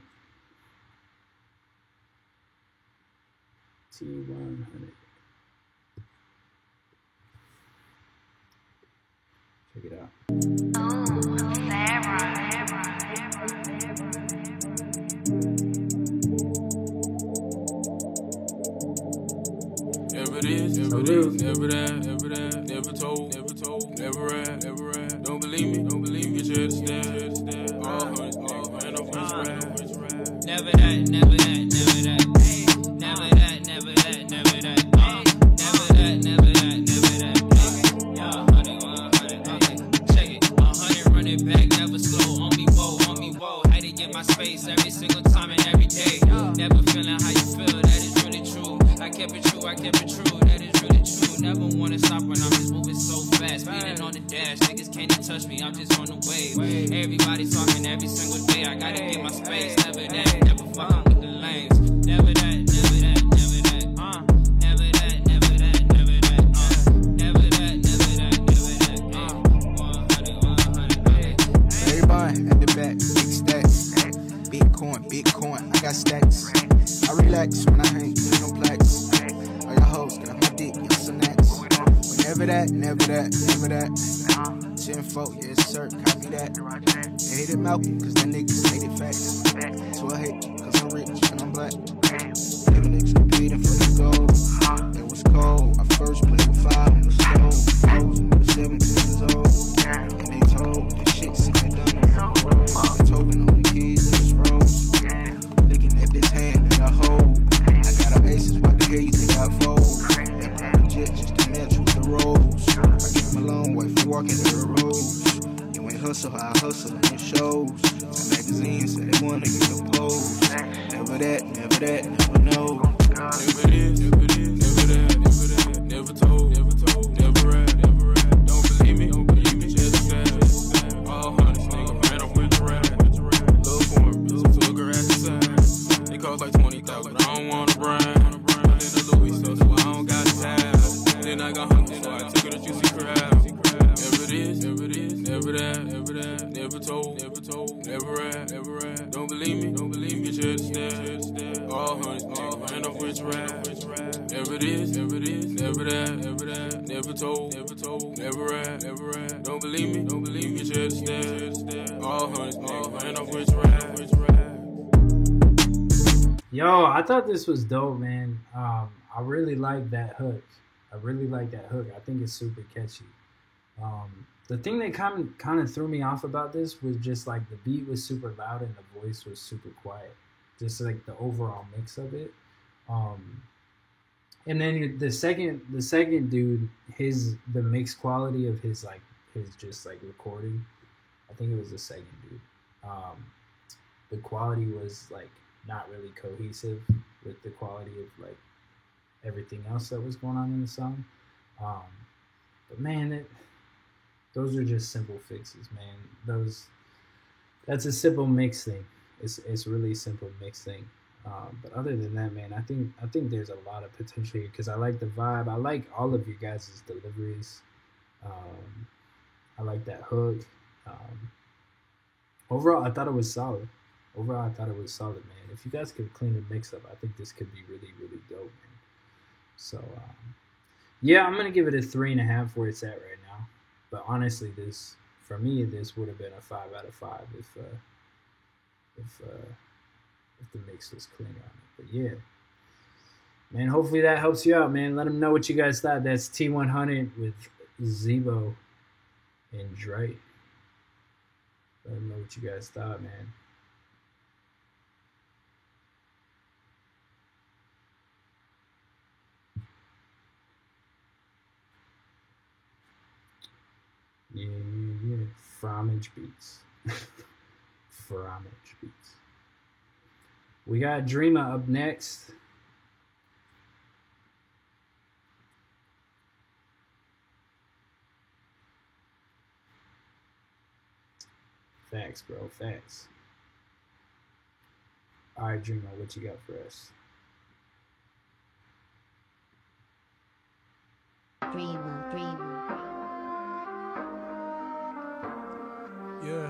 Speaker 1: T100. Check it out.
Speaker 13: Never this, never this, never that, never told, never rap. Don't believe me, get your head to stand. All hundreds, man, no French rap.
Speaker 14: Never that, never that, never that. Never that, never that, never that. Never that, never that, never that. Yeah, 100, okay. Check it. 100, run it back, never slow. On me, whoa. Had to get my space every single time and every day. Never feeling how you feel, that is really true. I kept it true, that is really true. Never wanna stop when I'm just moving so fast. Speeding on the dash, niggas can't even touch me, I'm just on the wave. Everybody talking every single day, I gotta get my space. Never that, never fucking with the lanes. Never that, never that, never that. Never that, never that, never that. Never that, never that, never that. 100.
Speaker 15: Everybody at the back, big stacks. Bitcoin, I got stacks. I relax when I hang, there's no plaques. All your hoes, get off my dick, y'all some nats. Never that, never that, never that. 10-4, yes sir, copy that. They hate it Malcolm, cause the niggas hate it facts. So I hate you, cause I'm rich and I'm black. Them niggas competing for the gold. It was cold, I first played with 5 on the stove. I was with 7 years old. And they told this shit sitting down on the road. Beethoven on the keys in this rose. Looking at this hand that I hold. I got a aces, why the hell you think I fold? They private jet just to match with the rolls. I came a long way from walking the roads. You ain't hustle how I hustle in the shows. The magazines say they wanna get the pose. Never that, never know.
Speaker 13: Never this, never that, never told, never rap. Don't believe me, just stand. All hundreds, nigga, man, I'm with the rap. Little form, bitch, took her ass aside. They cost like 20,000, but I don't wanna brand. I'm in the Louis store, so I don't got tab. Then I got hungry, so I took her to Juicy Crab. Never this, never that, never told, never rap. Don't believe me, get your head to stand. All hundreds, nigga, man, I'm with the rap. Never this, never that, never told, never rap. Don't believe me, get your head to stand. All hundreds, nigga, man, I'm with the rap.
Speaker 1: Yo, I thought this was dope, man. I really like that hook. I think it's super catchy. The thing that kind of threw me off about this was just like the beat was super loud and the voice was super quiet. Just like the overall mix of it. And then the second dude, the mix quality of his just like recording, I think it was the second dude. The quality was like not really cohesive with the quality of like everything else that was going on in the song. But man, those are just simple fixes, man. That's a simple mix thing. It's really a simple mix thing. But other than that, man, I think there's a lot of potential here because I like the vibe. I like all of you guys' deliveries. I like that hook. Overall, I thought it was solid. Man. If you guys could clean the mix up, I think this could be really, really dope, man. So, yeah, I'm gonna give it a 3.5 where it's at right now. But honestly, this would have been a 5 out of 5 if the mix was clean on it. But yeah, man, hopefully that helps you out, man. Let them know what you guys thought. That's T100 with Zebo and Dre. Let them know what you guys thought, man. Yeah. Fromage Beats. Fromage Beats. We got Dreama up next. Facts, bro. Facts. All right, Dreamo, what you got for us?
Speaker 16: Dreamo.
Speaker 17: Yeah.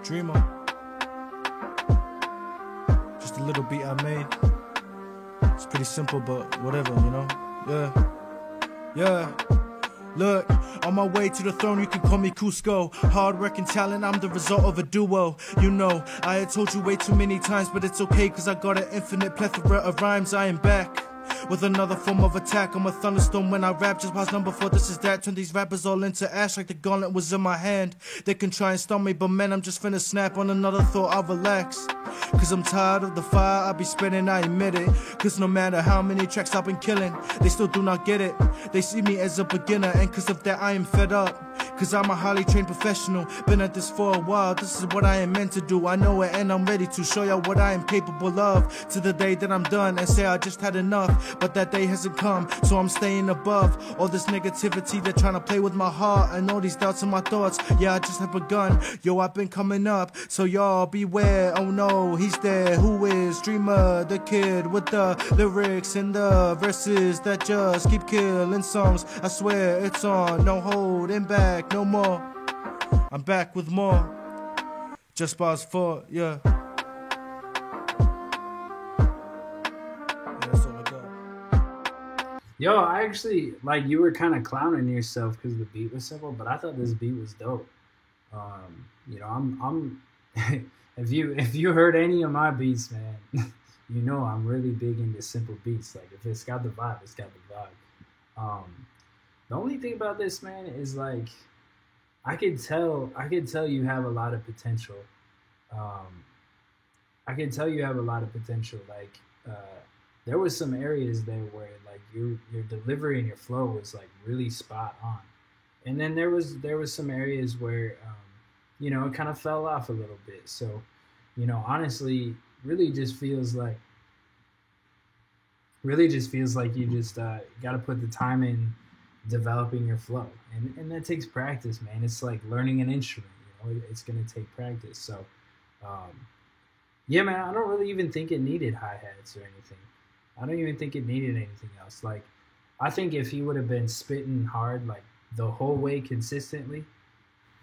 Speaker 17: Dreamo. Just a little beat I made. It's pretty simple, but whatever, you know? Yeah. Look, on my way to the throne, you can call me Cusco. Hard work and talent, I'm the result of a duo. You know, I had told you way too many times, but it's okay, cause I got an infinite plethora of rhymes. I am back with another form of attack. I'm a thunderstorm when I rap, just past number 4, this is that. Turn these rappers all into ash like the gauntlet was in my hand. They can try and stop me, but man, I'm just finna snap on another thought, I'll relax. Cause I'm tired of the fire I be spitting, I admit it. Cause no matter how many tracks I've been killing, they still do not get it. They see me as a beginner, and cause of that I am fed up. Cause I'm a highly trained professional, been at this for a while. This is what I am meant to do, I know it, and I'm ready to show y'all what I am capable of. To the day that I'm done and say I just had enough, but that day hasn't come, so I'm staying above all this negativity. They're trying to play with my heart and all these doubts in my thoughts. Yeah, I just have begun, yo, I've been coming up, so y'all beware. Oh no, he's there, who is Dreamo, the kid with the lyrics and the verses that just keep killing songs. I swear it's on, no holding back, no more. I'm back with more. Just bars 4, yeah. That's all I got.
Speaker 1: Yo, I actually, like, you were kind of clowning yourself because the beat was simple, but I thought this beat was dope. You know, I'm if you heard any of my beats, man, you know I'm really big into simple beats. Like, if it's got the vibe, it's got the vibe. The only thing about this, man, is like, I could tell you have a lot of potential. I could tell you have a lot of potential. Like, there was some areas there where like your delivery and your flow was like really spot on, and then there was some areas where you know, it kind of fell off a little bit. So, you know, honestly, really just feels like you just got to put the time in developing your flow, and that takes practice, man. It's like learning an instrument, you know, it's gonna take practice. So yeah, man, I don't really even think it needed hi-hats or anything. I don't even think it needed anything else. Like, I think if he would have been spitting hard like the whole way consistently,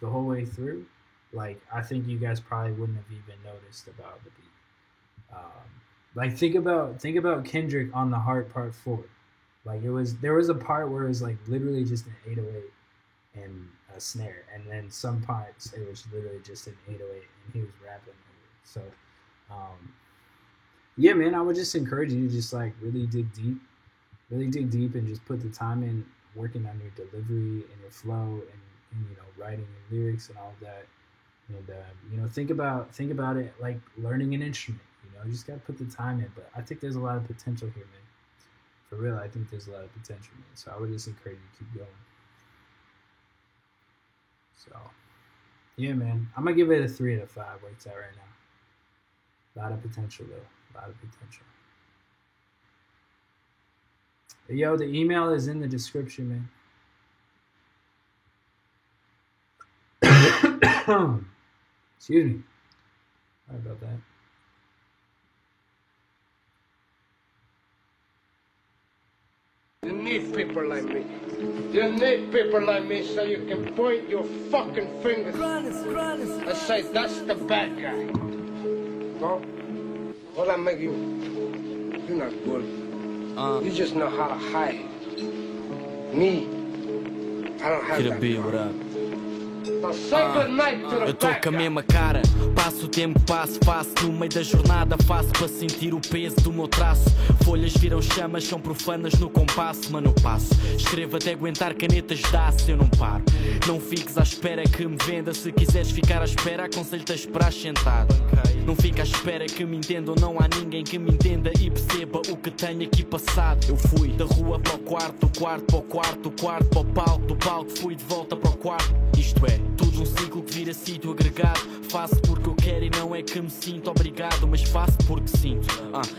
Speaker 1: the whole way through, like, I think you guys probably wouldn't have even noticed about the beat. Like, think about Kendrick on The Heart Part 4. Like, there was a part where it was like literally just an 808 and a snare, and then some parts it was literally just an 808 and he was rapping over it. So yeah, man, I would just encourage you to just like really dig deep and just put the time in working on your delivery and your flow and you know, writing your lyrics and all of that. And you know, think about it like learning an instrument. You know, you just gotta put the time in. But I think there's a lot of potential here, man. For real, I think there's a lot of potential, man. So I would just encourage you to keep going. So yeah, man, I'm gonna give it a 3 out of 5 where it's at right now. A lot of potential, though. A lot of potential. But yo, the email is in the description, man. Excuse me. Sorry about that.
Speaker 18: You need people like me. You need people like me so you can point your fucking fingers and say, that's the bad guy. No? All I make you, you're not good. You just know how to hide. Me, I don't have that.
Speaker 19: Be what up?
Speaker 18: Eu
Speaker 19: tô com a mesma cara, passo o tempo, passo no meio da jornada, faço para sentir o peso do meu traço. Folhas viram chamas, são profanas no compasso, mano, eu passo. Escrevo até aguentar canetas de aço, eu não paro. Não fiques à espera que me venda, se quiseres ficar à espera, aconselho-te a esperar sentado. Não fica à espera que me entendam, não há ninguém que me entenda e perceba o que tenho aqui passado. Eu fui da rua para o quarto, do quarto para o quarto, do quarto para o palco, do palco fui de volta para o quarto. Isto é, tudo um ciclo que vira sítio agregado. Faço porque eu quero e não é que me sinto obrigado, mas faço porque sinto.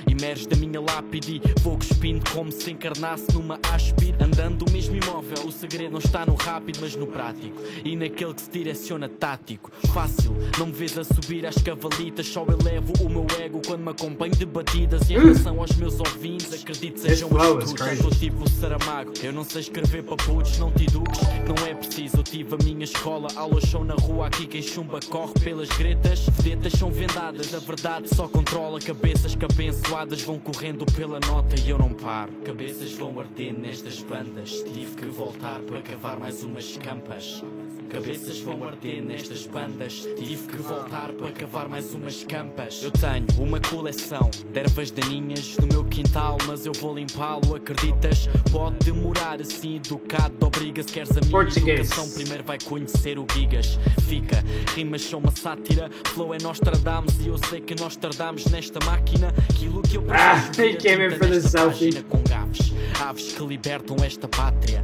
Speaker 19: Emerge da minha lápide e vou cuspindo como se encarnasse numa áspide. Andando o mesmo imóvel, o segredo não está no rápido, mas no prático. E naquele que se direciona tático. Fácil, não me vês a subir às cavalitas, só elevo o meu ego quando me acompanho de batidas. E em relação aos meus ouvintes, acredito sejam astutos. Sou tipo o Saramago, eu não sei escrever para putos, não te eduques, não é preciso. Eu tive a minha escola, aulas show na rua, aqui quem chumba corre pelas gretas. Vedetas são vendadas, a verdade só controla. Cabeças que abençoadas vão correndo pela nota e eu não paro. Cabeças vão arder nestas bandas, tive que voltar para cavar mais umas campas. Cabeças vão arder nestas bandas, tive que voltar para cavar mais umas campas. Eu tenho uma coleção de ervas daninhas no meu quintal, mas eu vou limpá-lo, acreditas? Pode demorar assim, educado, obriga-se. Queres a minha educação, primeiro vai conhecer o Gigas. Fica, rimas são uma sátira, flow é Nostradamus e eu sei que nós tardamos nesta máquina. Aquilo que eu
Speaker 1: com
Speaker 19: gaves, aves que libertam esta pátria.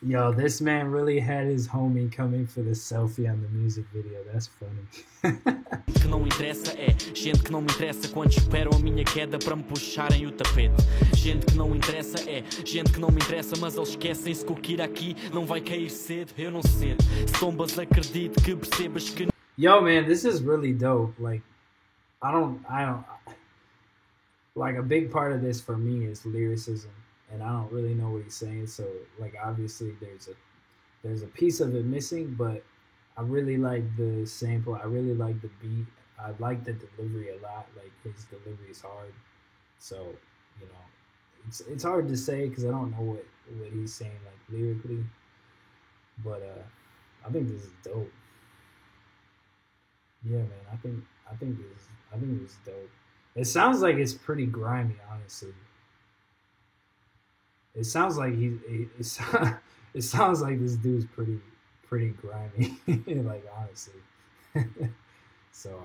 Speaker 1: Yo, this man really had his homie coming for the selfie on the music video. That's funny.
Speaker 19: Que não interessa é gente que não me interessa quando esperam a minha queda para me puxarem o tapete. Gente que não interessa é gente que não me interessa, mas eles esquecem-se que o Kira aqui não vai cair cedo. Eu não cedo. Se tombas, acredito que percebas que.
Speaker 1: Yo, man, this is really dope. Like, I don't. Like, a big part of this for me is lyricism. And I don't really know what he's saying, so like obviously there's a piece of it missing, but I really like the sample. I really like the beat. I like the delivery a lot. Like his delivery is hard, so you know it's hard to say because I don't know what he's saying like lyrically, but I think this is dope. Yeah, man, I think this is dope. It sounds like it's pretty grimy, honestly. It sounds like it sounds like this dude's pretty grimy, like honestly. So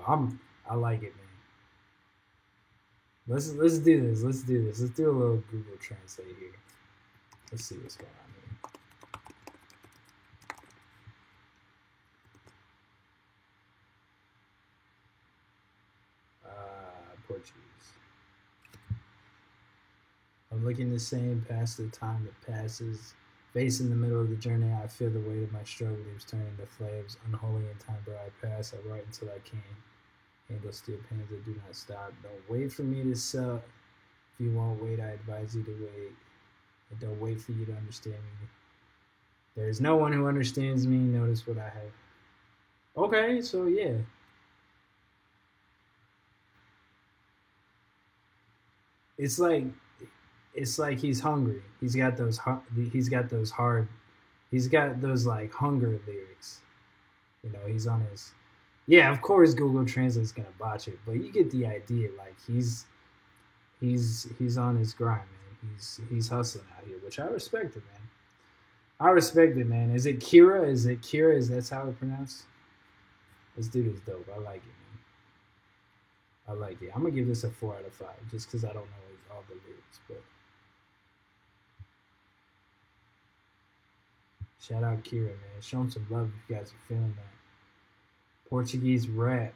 Speaker 1: I like it, man. Let's do this. Let's do this. Let's do a little Google Translate here. Let's see what's going on here. Portuguese. I'm looking the same past the time that passes. Facing the middle of the journey, I feel the weight of my struggle leaves turning to flames. Unholy in time, but I pass. I write until I can. Handle steel pains that do not stop. Don't wait for me to suck. If you won't wait, I advise you to wait. And don't wait for you to understand me. There is no one who understands me. Notice what I have. Okay, so yeah. It's like he's hungry. He's got those like hunger lyrics. You know, he's on his. Yeah, of course Google Translate's gonna botch it, but you get the idea. Like he's on his grind, man. He's hustling out here, which I respect it, man. I respect it, man. Is it Kira? Is that how it's pronounced? This dude is dope. I like it, man. I like it. I'm gonna give this a 4 out of 5, just because I don't know all the lyrics, but. Shout out Kira, man. Show him some love if you guys are feeling that. Portuguese rap.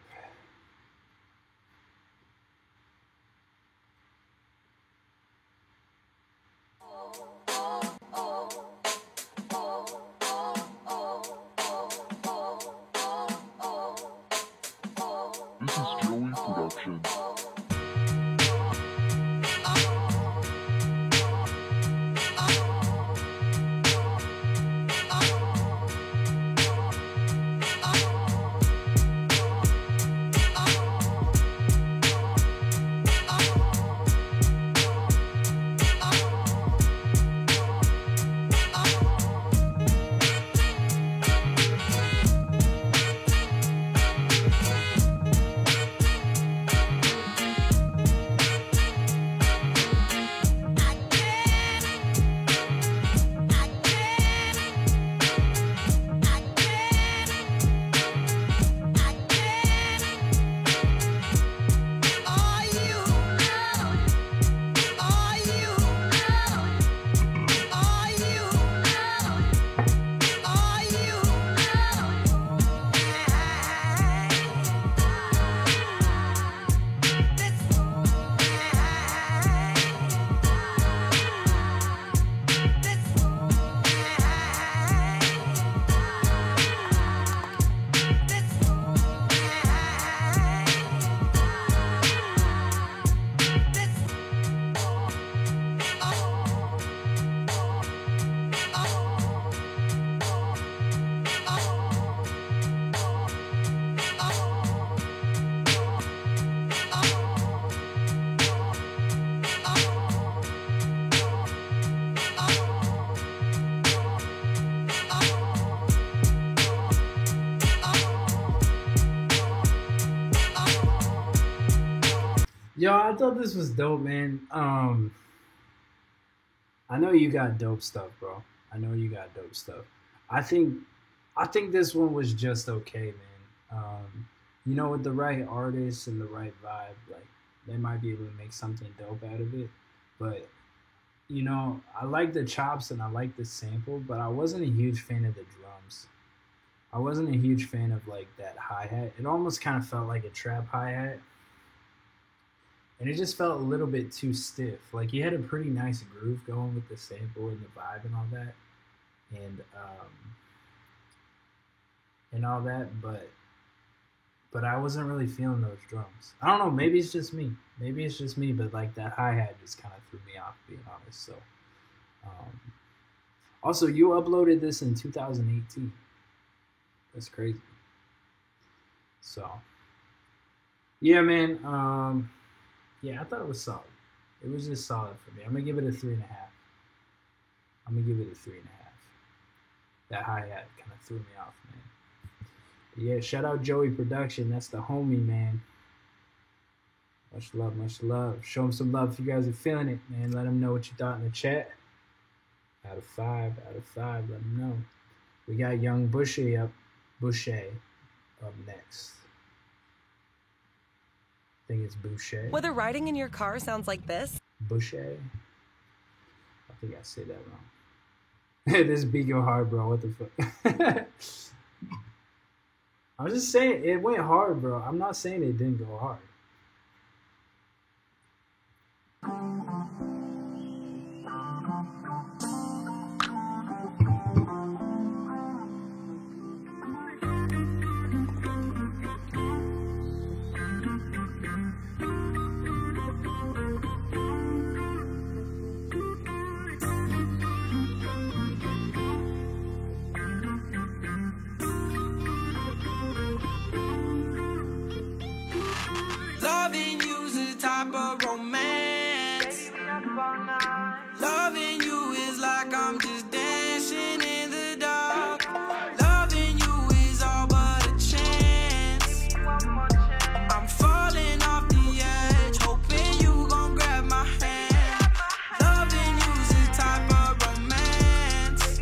Speaker 4: This is Joey Productions.
Speaker 1: Yo, I thought this was dope, man. I know you got dope stuff, bro. I know you got dope stuff. I think this one was just okay, man. You know, with the right artist and the right vibe, like they might be able to make something dope out of it. But you know, I like the chops and I like the sample, but I wasn't a huge fan of the drums. I wasn't a huge fan of like that hi-hat. It almost kind of felt like a trap hi-hat. And it just felt a little bit too stiff. Like you had a pretty nice groove going with the sample and the vibe and all that. And all that, but I wasn't really feeling those drums. I don't know, maybe it's just me. But like that hi-hat just kind of threw me off, being honest. So also you uploaded this in 2018. That's crazy. So yeah, man. Yeah, I thought it was solid. It was just solid for me. I'm gonna give it a 3.5. That hi-hat kind of threw me off, man. But yeah, shout out Joey Production. That's the homie, man. Much love, much love. Show him some love if you guys are feeling it, man. Let him know what you thought in the chat. Out of 5, let him know. We got Young Boucher up next. I think it's Boucher.
Speaker 20: Whether riding in your car sounds like this.
Speaker 1: Boucher. I think I said that wrong. This beat go hard, bro. What the fuck? I was just saying it went hard, bro. I'm not saying it didn't go hard.
Speaker 21: Loving you's a type of romance. Loving you is like I'm just dancing in the dark. Loving you is all but a chance. I'm falling off the edge, hoping you gon' grab my hand. Loving you's a type of romance.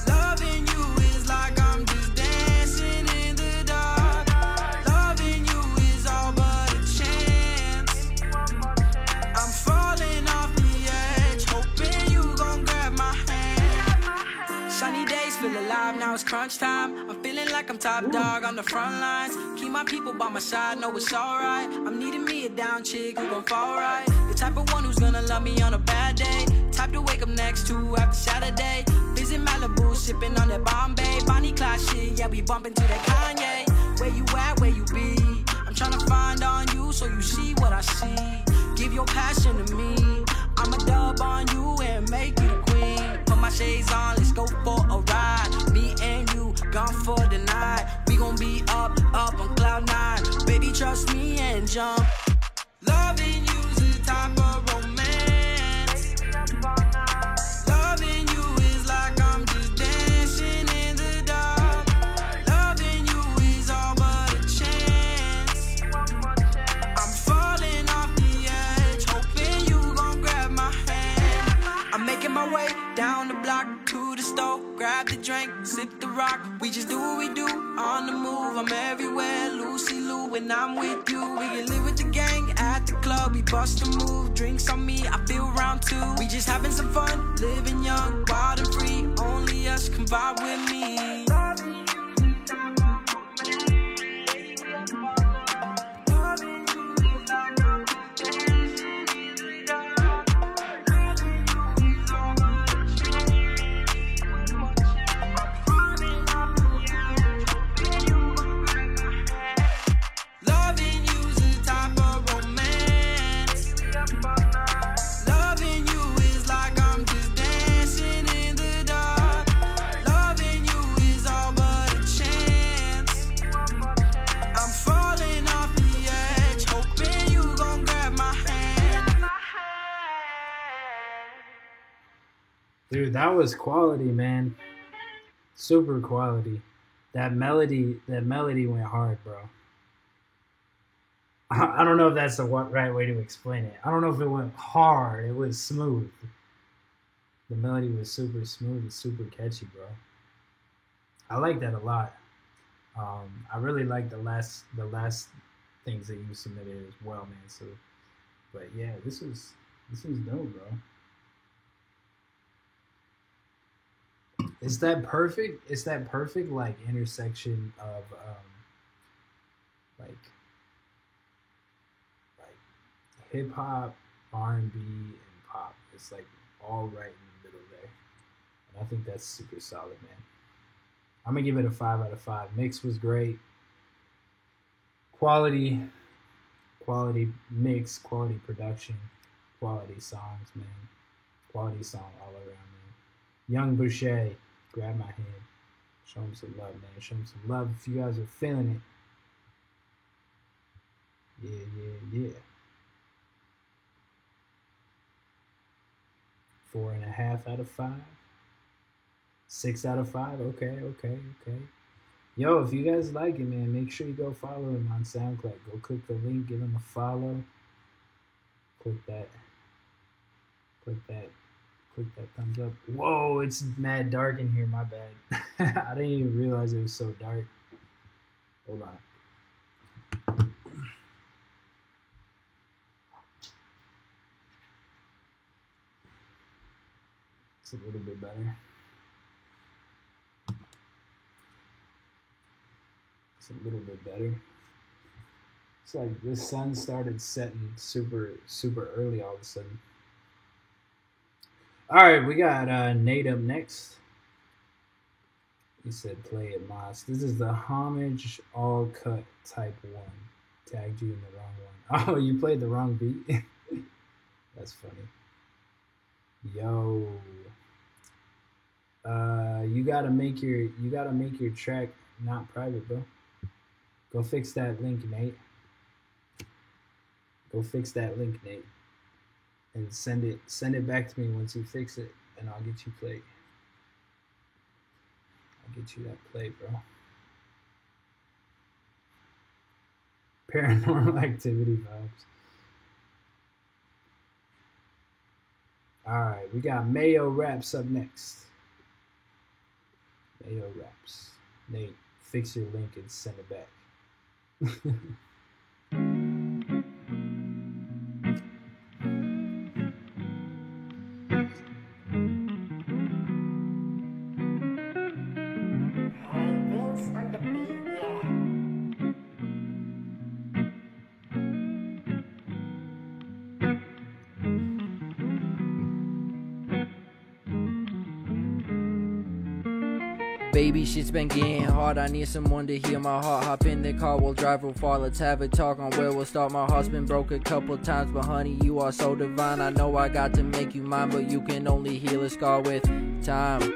Speaker 21: Loving you is like I'm just dancing in the dark. Loving you is all but a chance. I'm falling off the edge, hoping you gon' grab my hand. Sunny days feel alive, now it's crunch time. I'm feeling like I'm top dog on the front lines. Keep my people by my side, know it's alright. I'm needing me a down chick who gon' fall right. The type of one who's gonna love me on a bad day. Type to wake up next to after Saturday. Visit Malibu, sipping on that Bombay. Bonnie Clyde shit, yeah, we bumping to that Kanye. Where you at, where you be? I'm tryna find on you so you see what I see. Give your passion to me. I'ma dub on you and make you the queen. Put my shades on, let's go for a ride. Me and you, gone for the night. We gon' be up on cloud 9. Baby, trust me and jump. Loving you's a type of romance. Loving you is like I'm just dancing in the dark. Loving you is all but a chance. I'm falling off the edge, hoping you gon' grab my hand. I'm making my way down the block to the store. Grab the drink, sip the rock. We just do what we do on the move. I'm everywhere, Lucy Lou, when I'm with you. We can live with the gang at the club. We bust a move, drinks on me, I feel round 2. We just having some fun, living young, wild and free. Only us can vibe with me. Loving you's a type of romance. Loving you is like I'm just dancing in the dark. Loving you is all but a chance. I'm falling off the edge, hoping you gon' grab my hand.
Speaker 1: Dude, that was quality, man. Super quality. That melody went hard, bro. I don't know if that's the right way to explain it. I don't know if it went hard. It was smooth. The melody was super smooth and super catchy, bro. I like that a lot. I really like the last things that you submitted as well, man. So, but yeah, this was dope, bro. It's that perfect like intersection of like hip hop, R&B, and pop. It's like all right in the middle there, and I think that's super solid, man. I'm gonna give it a 5 out of 5. Mix was great. Quality mix, quality production, quality songs, man. Quality song all around, man. Young Boucher, grab my hand. Show him some love, man. Show him some love if you guys are feeling it. Yeah. 4.5 out of 5. 6 out of 5. Okay. Yo, if you guys like it, man, make sure you go follow him on SoundCloud. Go click the link, give him a follow. Click that thumbs up. Whoa, it's mad dark in here, my bad. I didn't even realize it was so dark. Hold on. It's a little bit better. It's a little bit better. It's like the sun started setting super early all of a sudden. All right, we got Nate up next. He said, "Play it, Moss." This is the homage all cut type 1. Tagged you in the wrong one. Oh, you played the wrong beat. That's funny. Yo, you gotta make your track not private, bro. Go fix that link, Nate. And send it back to me once you fix it, and I'll get you played. I'll get you that play, bro. Paranormal Activity vibes. All right, we got Mayo Raps up next. Mayo Raps. Nate, fix your link and send it back.
Speaker 9: Baby, shit's been getting hard. I need someone to hear my heart. Hop in the car, we'll drive real far. Let's have a talk on where we'll start. My heart's been broke a couple times, but honey, you are so divine. I know I got to make you mine, but you can only heal a scar with time.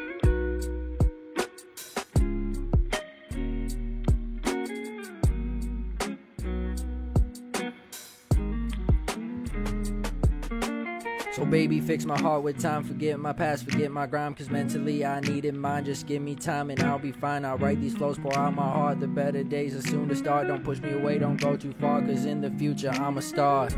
Speaker 9: So baby, fix my heart with time. Forget my past, forget my grime, cause mentally I need it mine. Just give me time and I'll be fine. I'll write these flows, pour out my heart. The better days are soon to start. Don't push me away, don't go too far, cause in the future I'm a star.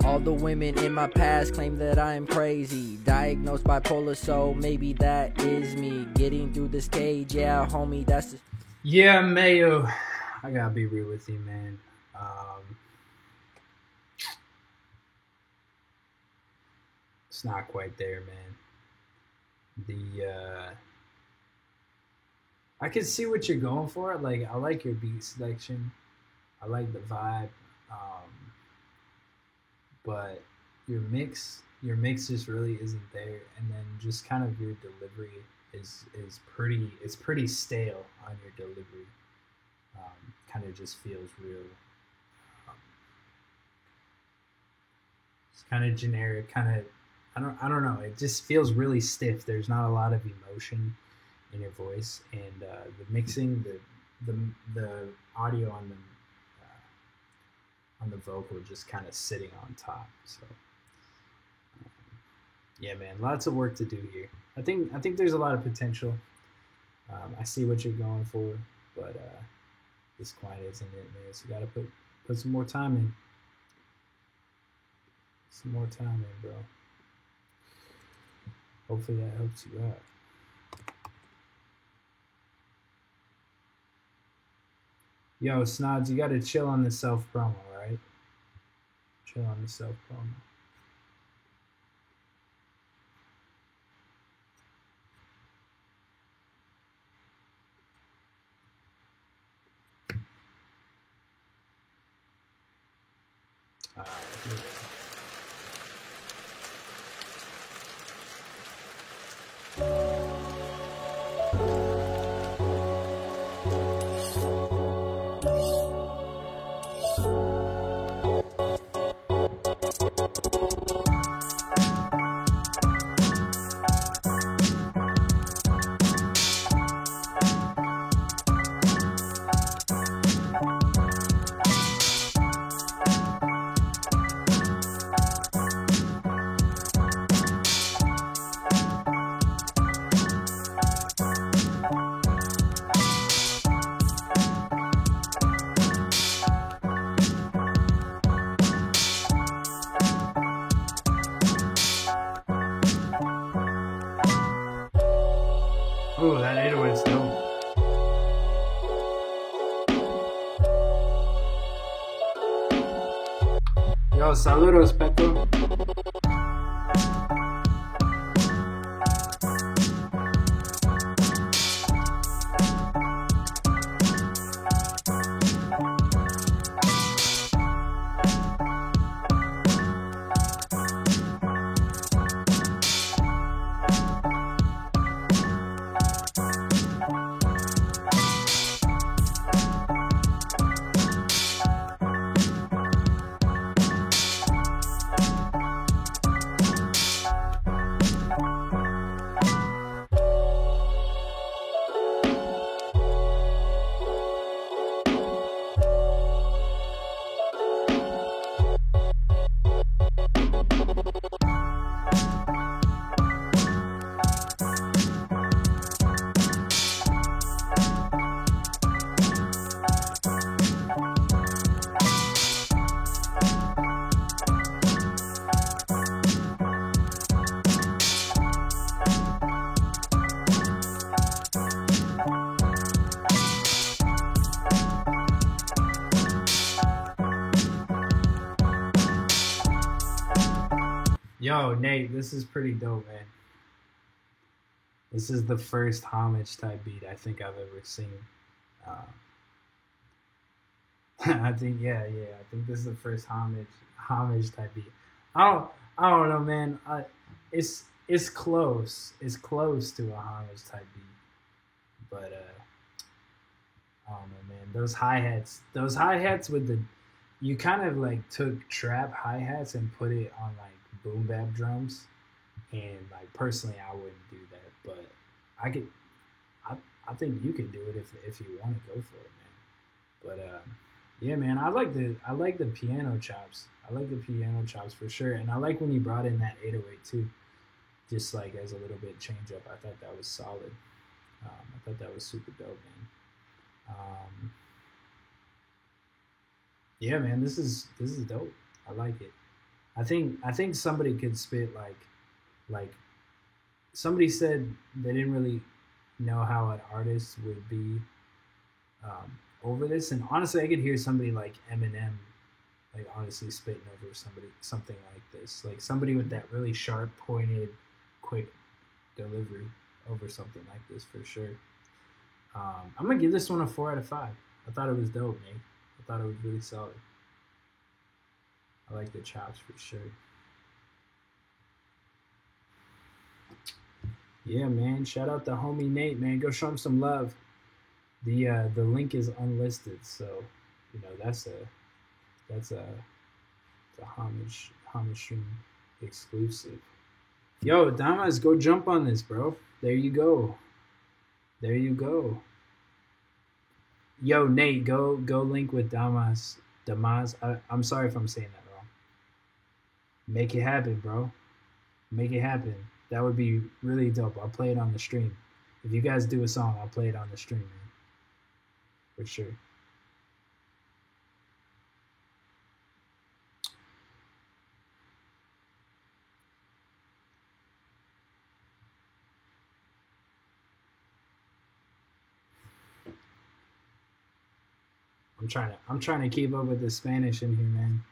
Speaker 9: All the women in my past claim that I am crazy. Diagnosed bipolar, so maybe that is me. Getting through the stage, yeah, homie, that's the...
Speaker 1: Yeah, Mayo. I gotta be real with you, man. It's not quite there, man. I can see what you're going for. Like, I like your beat selection. I like the vibe. But your mix just really isn't there, and then just kind of your delivery is pretty stale on your delivery. Kind of just feels real. It's kind of generic. Kind of I don't know. It just feels really stiff. There's not a lot of emotion in your voice, and the mixing, the audio on the vocal just kind of sitting on top. So Yeah, man, lots of work to do here. I think there's a lot of potential. I see what you're going for, but this quite isn't it, man. So you gotta put some more time in. Some more time in, bro. Hopefully that helps you out. Yo, Snods, you gotta chill on the self promo, right? Chill on the self promo. Here we go. Oh, that 808's dope. Yo, saludos, Peto. Yo, Nate, this is pretty dope, man. This is the first homage type beat I think I've ever seen. I think, yeah. I think this is the first homage type beat. I don't know, man. It's close. It's close to a homage type beat, but I don't know, man. Those hi-hats with the, you kind of like took trap hi-hats and put it on like boom bap drums, and like personally I wouldn't do that, but I think you can do it if you want to go for it, man. But yeah, man, I like the piano chops. I like the piano chops for sure, and I like when you brought in that 808 too, just like as a little bit change up. I thought that was solid. I thought that was super dope, man. Yeah, man, this is dope. I like it. I think somebody could spit like somebody said they didn't really know how an artist would be over this, and honestly I could hear somebody like Eminem like honestly spitting over something like this, like somebody with that really sharp, pointed, quick delivery over something like this for sure. I'm gonna give this one a 4 out of 5. I thought it was dope, man. I thought it was really solid. I like the chops for sure. Yeah, man. Shout out to homie Nate, man. Go show him some love. The link is unlisted, so you know that's a homage stream exclusive. Yo, Damas, go jump on this, bro. There you go. Yo, Nate, go link with Damas. I'm sorry if I'm saying that wrong. Make it happen, bro. Make it happen. That would be really dope. I'll play it on the stream. If you guys do a song, I'll play it on the stream, man. For sure. I'm trying to keep up with the Spanish in here, man.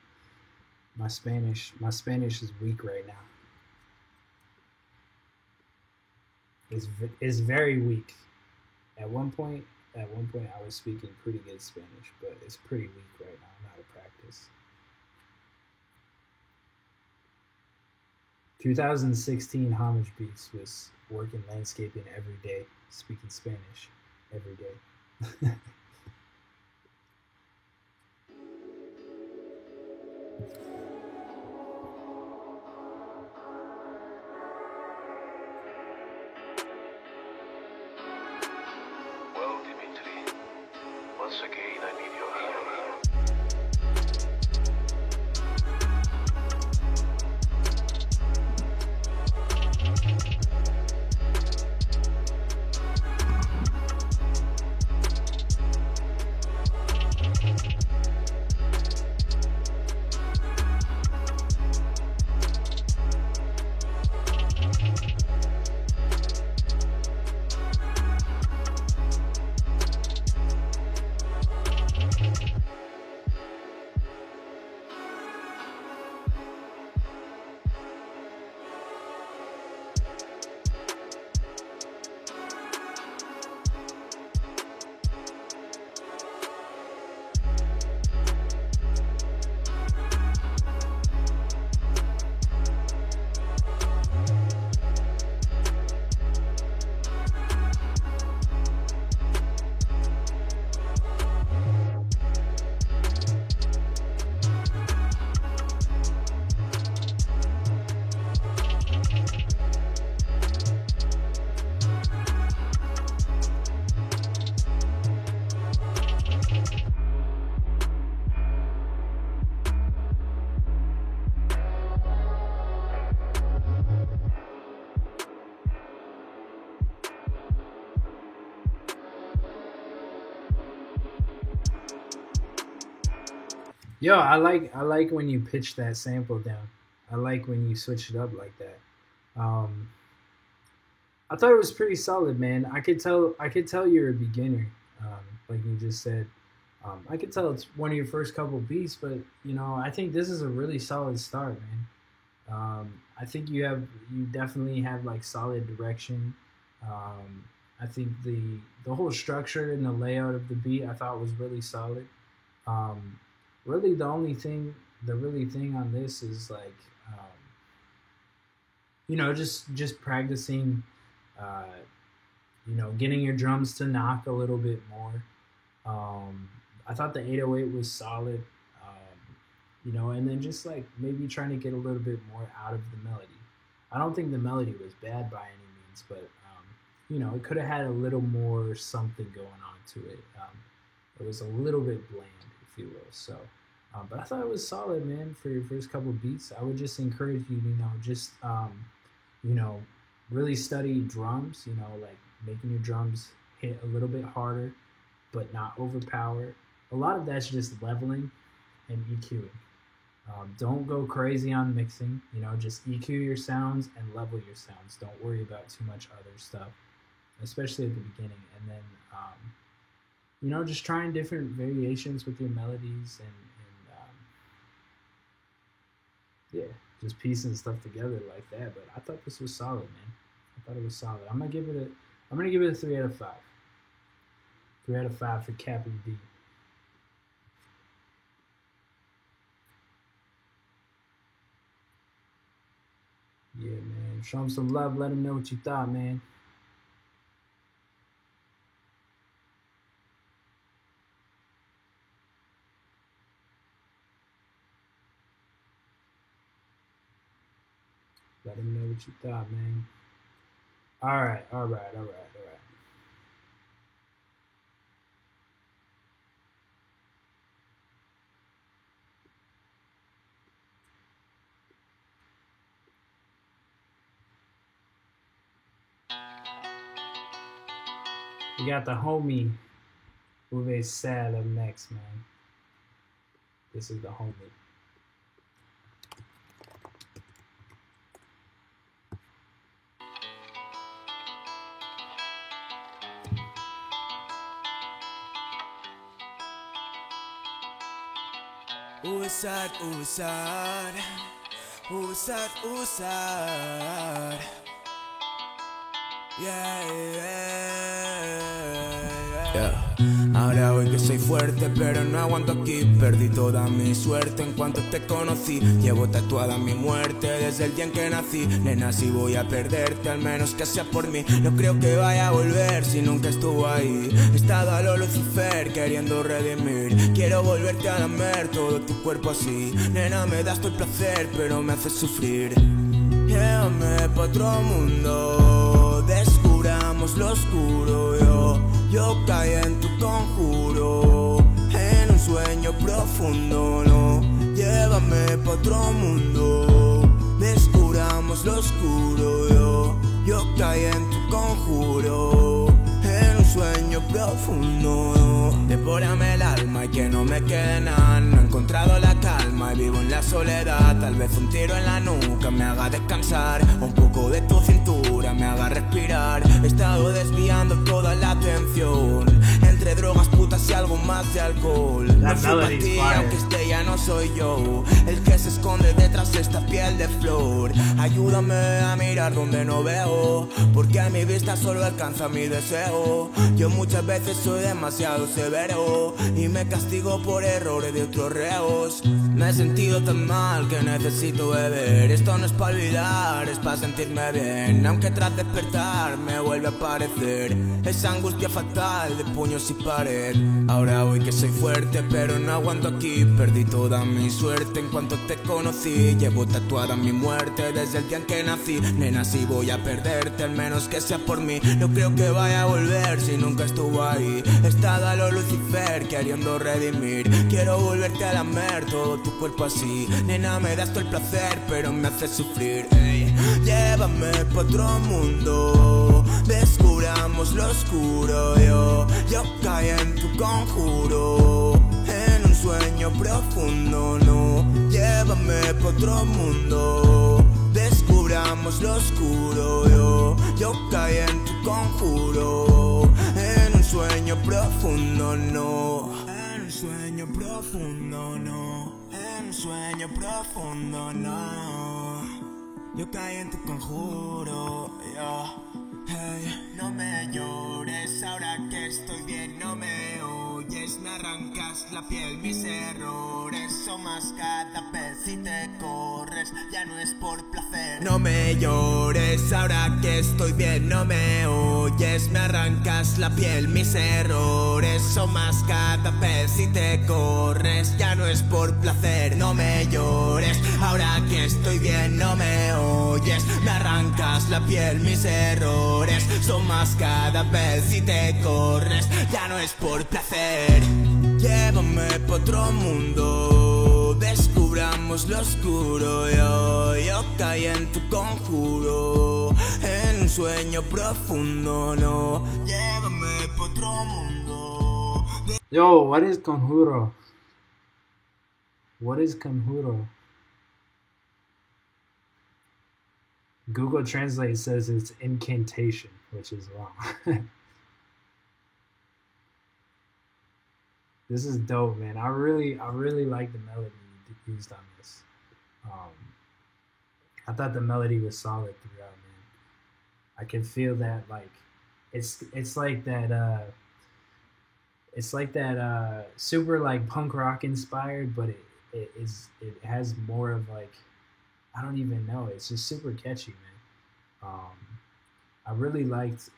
Speaker 1: My Spanish is weak right now. It's very weak. At one point I was speaking pretty good Spanish, but it's pretty weak right now. I'm out of practice. 2016 Homage Beats was working landscaping every day, speaking Spanish every day.
Speaker 3: Well, Dimitri, once again I need your help.
Speaker 1: Yo, I like when you pitch that sample down. I like when you switch it up like that. I thought it was pretty solid, man. I could tell you're a beginner, like you just said. I could tell it's one of your first couple beats, but I think this is a really solid start, man. I think you definitely have like solid direction. I think the whole structure and the layout of the beat I thought was really solid. Really the only thing on this is like just practicing getting your drums to knock a little bit more. I thought the 808 was solid, and then just like maybe trying to get a little bit more out of the melody. I don't think the melody was bad by any means, but it could have had a little more something going on to it. It was a little bit bland, if you will. So, but I thought it was solid, man, for your first couple beats. I would just encourage you, just really study drums. Like making your drums hit a little bit harder, but not overpower. A lot of that's just leveling and EQing. Don't go crazy on mixing. Just EQ your sounds and level your sounds. Don't worry about too much other stuff, especially at the beginning. And then, just trying different variations with your melodies and just piecing stuff together like that. But I thought this was solid, man. I thought it was solid. I'm gonna give it a 3 out of 5. 3 out of 5 for Cappy D. Yeah, man. Show him some love. Let him know what you thought, man. Let him know what you thought, man. All right. We got the homie Uwe Sad up next, man. This is the homie.
Speaker 2: Sad, sad, sad, sad. Yeah. Ahora hoy que soy fuerte, pero no aguanto aquí. Perdí toda mi suerte en cuanto te conocí. Llevo tatuada mi muerte desde el día en que nací. Nena, si voy a perderte, al menos que sea por mí. No creo que vaya a volver si nunca estuvo ahí. He estado a lo Lucifer queriendo redimir. Quiero volverte a lamer todo tu cuerpo así. Nena, me das todo el placer, pero me haces sufrir. Llévame pa' otro mundo, descubramos lo oscuro. Yo caí en tu conjuro, en un sueño profundo, no. Llévame pa' otro mundo, descubramos lo oscuro. Yo caí en tu conjuro, en un sueño profundo, no. Devórame el alma y que no me quede nada. No he encontrado la calma y vivo en la soledad. Tal vez un tiro en la nuca me haga descansar, o un poco de tu cintura me haga respirar. He estado desviando toda la atención entre drogas, putas y algo más de alcohol. No soy para ti, aunque este ya no soy yo, el que se esconde detrás de esta piel de flor. Ayúdame a mirar donde no veo, porque a mi vista solo alcanza mi deseo. Yo muchas veces soy demasiado severo y me castigo por errores de otros reos. Me he sentido tan mal que necesito beber. Esto no es para olvidar, es para sentirme bien. Aunque tras despertar me vuelve a aparecer esa angustia fatal de puños y pared. Ahora hoy que soy fuerte, pero no aguanto aquí. Perdí toda mi suerte en cuanto te conocí. Llevo tatuada mi muerte desde el día en que nací. Nena, si voy a perderte, al menos que sea por mí. No creo que vaya a volver si nunca estuvo ahí. He estado a lo Lucifer queriendo redimir. Quiero volverte a lamer todo tu cuerpo así. Nena, me das todo el placer, pero me haces sufrir. Llévame pa' otro mundo, descubramos lo oscuro. Yo caí en tu conjuro, en un sueño profundo, no. Llévame pa' otro mundo, descubramos lo oscuro. Yo caí en tu conjuro, en un sueño profundo, no. En un sueño profundo, no. En un sueño profundo, no. Yo caí en tu conjuro, hey. No me llores ahora que estoy bien, no me oyes. Me arrancas la piel, mis errores son más cada vez si te corres. Ya no es por placer. No me llores ahora que estoy bien, no me oyes. Me arrancas la piel, mis errores son más cada vez si te corres. Ya no es por placer. No me llores ahora que estoy bien, no me oyes. Me arrancas la piel, mis errores son más cada vez si te corres. Ya no es por placer. Llévame pa' otro mundo, descubramos lo oscuro. Yo caí en tu conjuro, en un sueño profundo, no. Llévame pa' otro mundo.
Speaker 1: Yo, what is conjuro? What is conjuro? Google Translate says it's incantation, which is wrong. This is dope, man. I really like the melody used on this. I thought the melody was solid throughout, man. I can feel that, like, it's like that super like punk rock inspired, but it has more of like, I don't even know. It's just super catchy, man. I really liked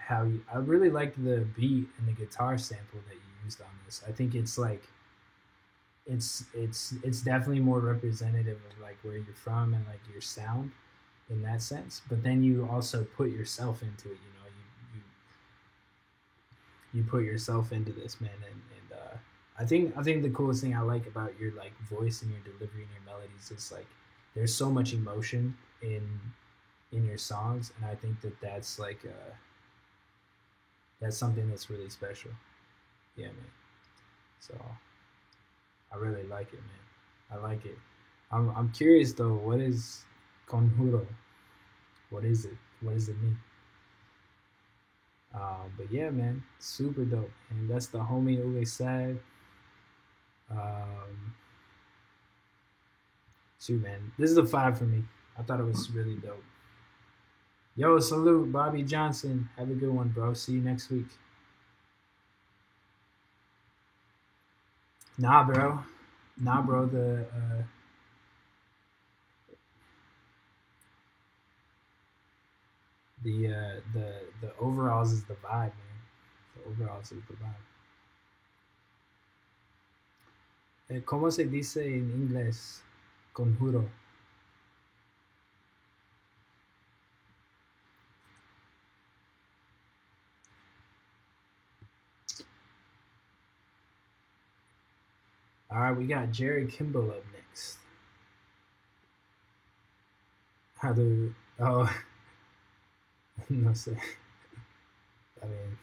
Speaker 1: I really liked the beat and the guitar sample that you used on this. I think it's like it's definitely more representative of like where you're from and like your sound in that sense. But then you also put yourself into it. You know, you put yourself into this, man, and I think the coolest thing I like about your like voice and your delivery and your melodies is like there's so much emotion in your songs, and I think that's like that's something that's really special. Yeah, man. So I really like it, man. I like it. I'm curious though. What is conjuro? What is it? What does it mean? But yeah, man, super dope. And that's the homie Uwe Sad. Shoot, man, this is a 5 for me. I thought it was really dope. Yo, salute, Bobby Johnson. Have a good one, bro. See you next week. Nah, bro. The overalls is the vibe, man. The overalls is the vibe. ¿Cómo se dice en inglés? Conjuro. All right, we got Jerry Kimball up next. How do? Oh, no sé. I mean,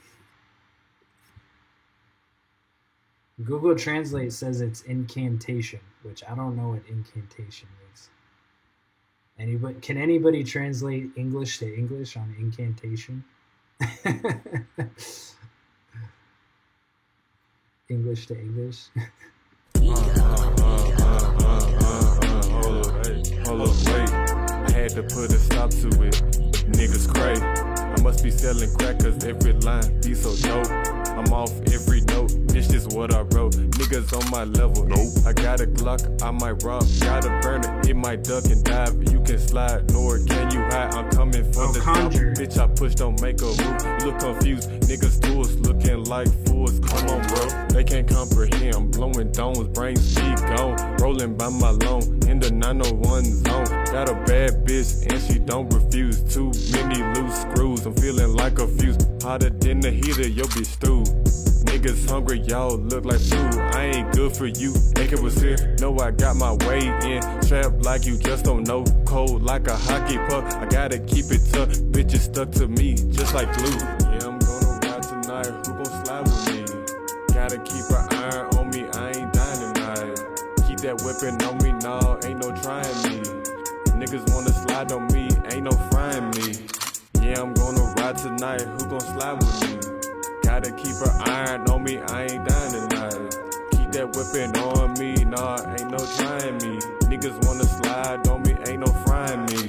Speaker 1: Google Translate says it's incantation, which I don't know what incantation is. Can anybody translate English to English on incantation? English to English.
Speaker 13: Hold up, wait. I had to put a stop to it. Niggas cray. I must be selling crack cause every line be so dope. I'm off every note, this is what I wrote. Niggas on my level, nope. I got a Glock, I might rob. Got a burner, it might duck and dive. You can slide, nor can you hide. I'm coming for the top. Bitch, I push, don't make a move. You look confused, niggas tools looking like fools. Come on, bro, they can't comprehend. Blowing domes, brains be gone. Rolling by my loan, in the 901 zone. Got a bad bitch, and she don't refuse. Too many loose screws, I'm feeling like a fuse. Hotter than the heater, yo bitch stew. Niggas hungry, y'all look like food. I ain't good for you, think it was here. No, I got my way in. Trapped like you just don't know. Cold like a hockey puck. I gotta keep it tough. Bitches stuck to me, just like glue. Yeah, I'm gonna ride tonight. Who gon' slide with me? Gotta keep an iron on me. I ain't dying tonight. Keep that weapon on me, nah, ain't no trying me. Niggas wanna slide on me, ain't no frying me. Yeah, I'm gonna ride tonight. Who gon' slide with me? Gotta keep her iron on me, I ain't dying tonight. Keep that weapon on me, nah, ain't no trying me. Niggas wanna slide on me, ain't no frying me.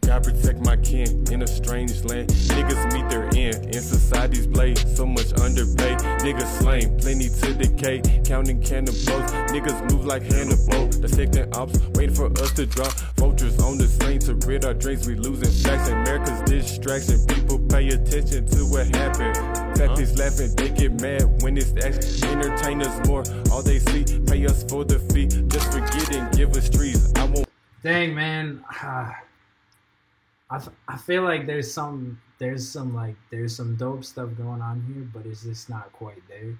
Speaker 13: Gotta protect my kin in a strange land. Niggas meet their end in society's blade. So much underpay. Niggas slain, plenty to decay. Counting cannibals. Niggas move like Hannibal. Dissecting ops, waiting for us to drop. Vultures on the scene to rid our drinks. We losing facts. America's distraction. People pay attention to what happened. Tactics laughing, they get mad when it's action. Entertain us more. All they see, pay us for the fee. Just forget and give us trees. I won't.
Speaker 1: Dang, man. I feel like there's some dope stuff going on here, but it's just not quite there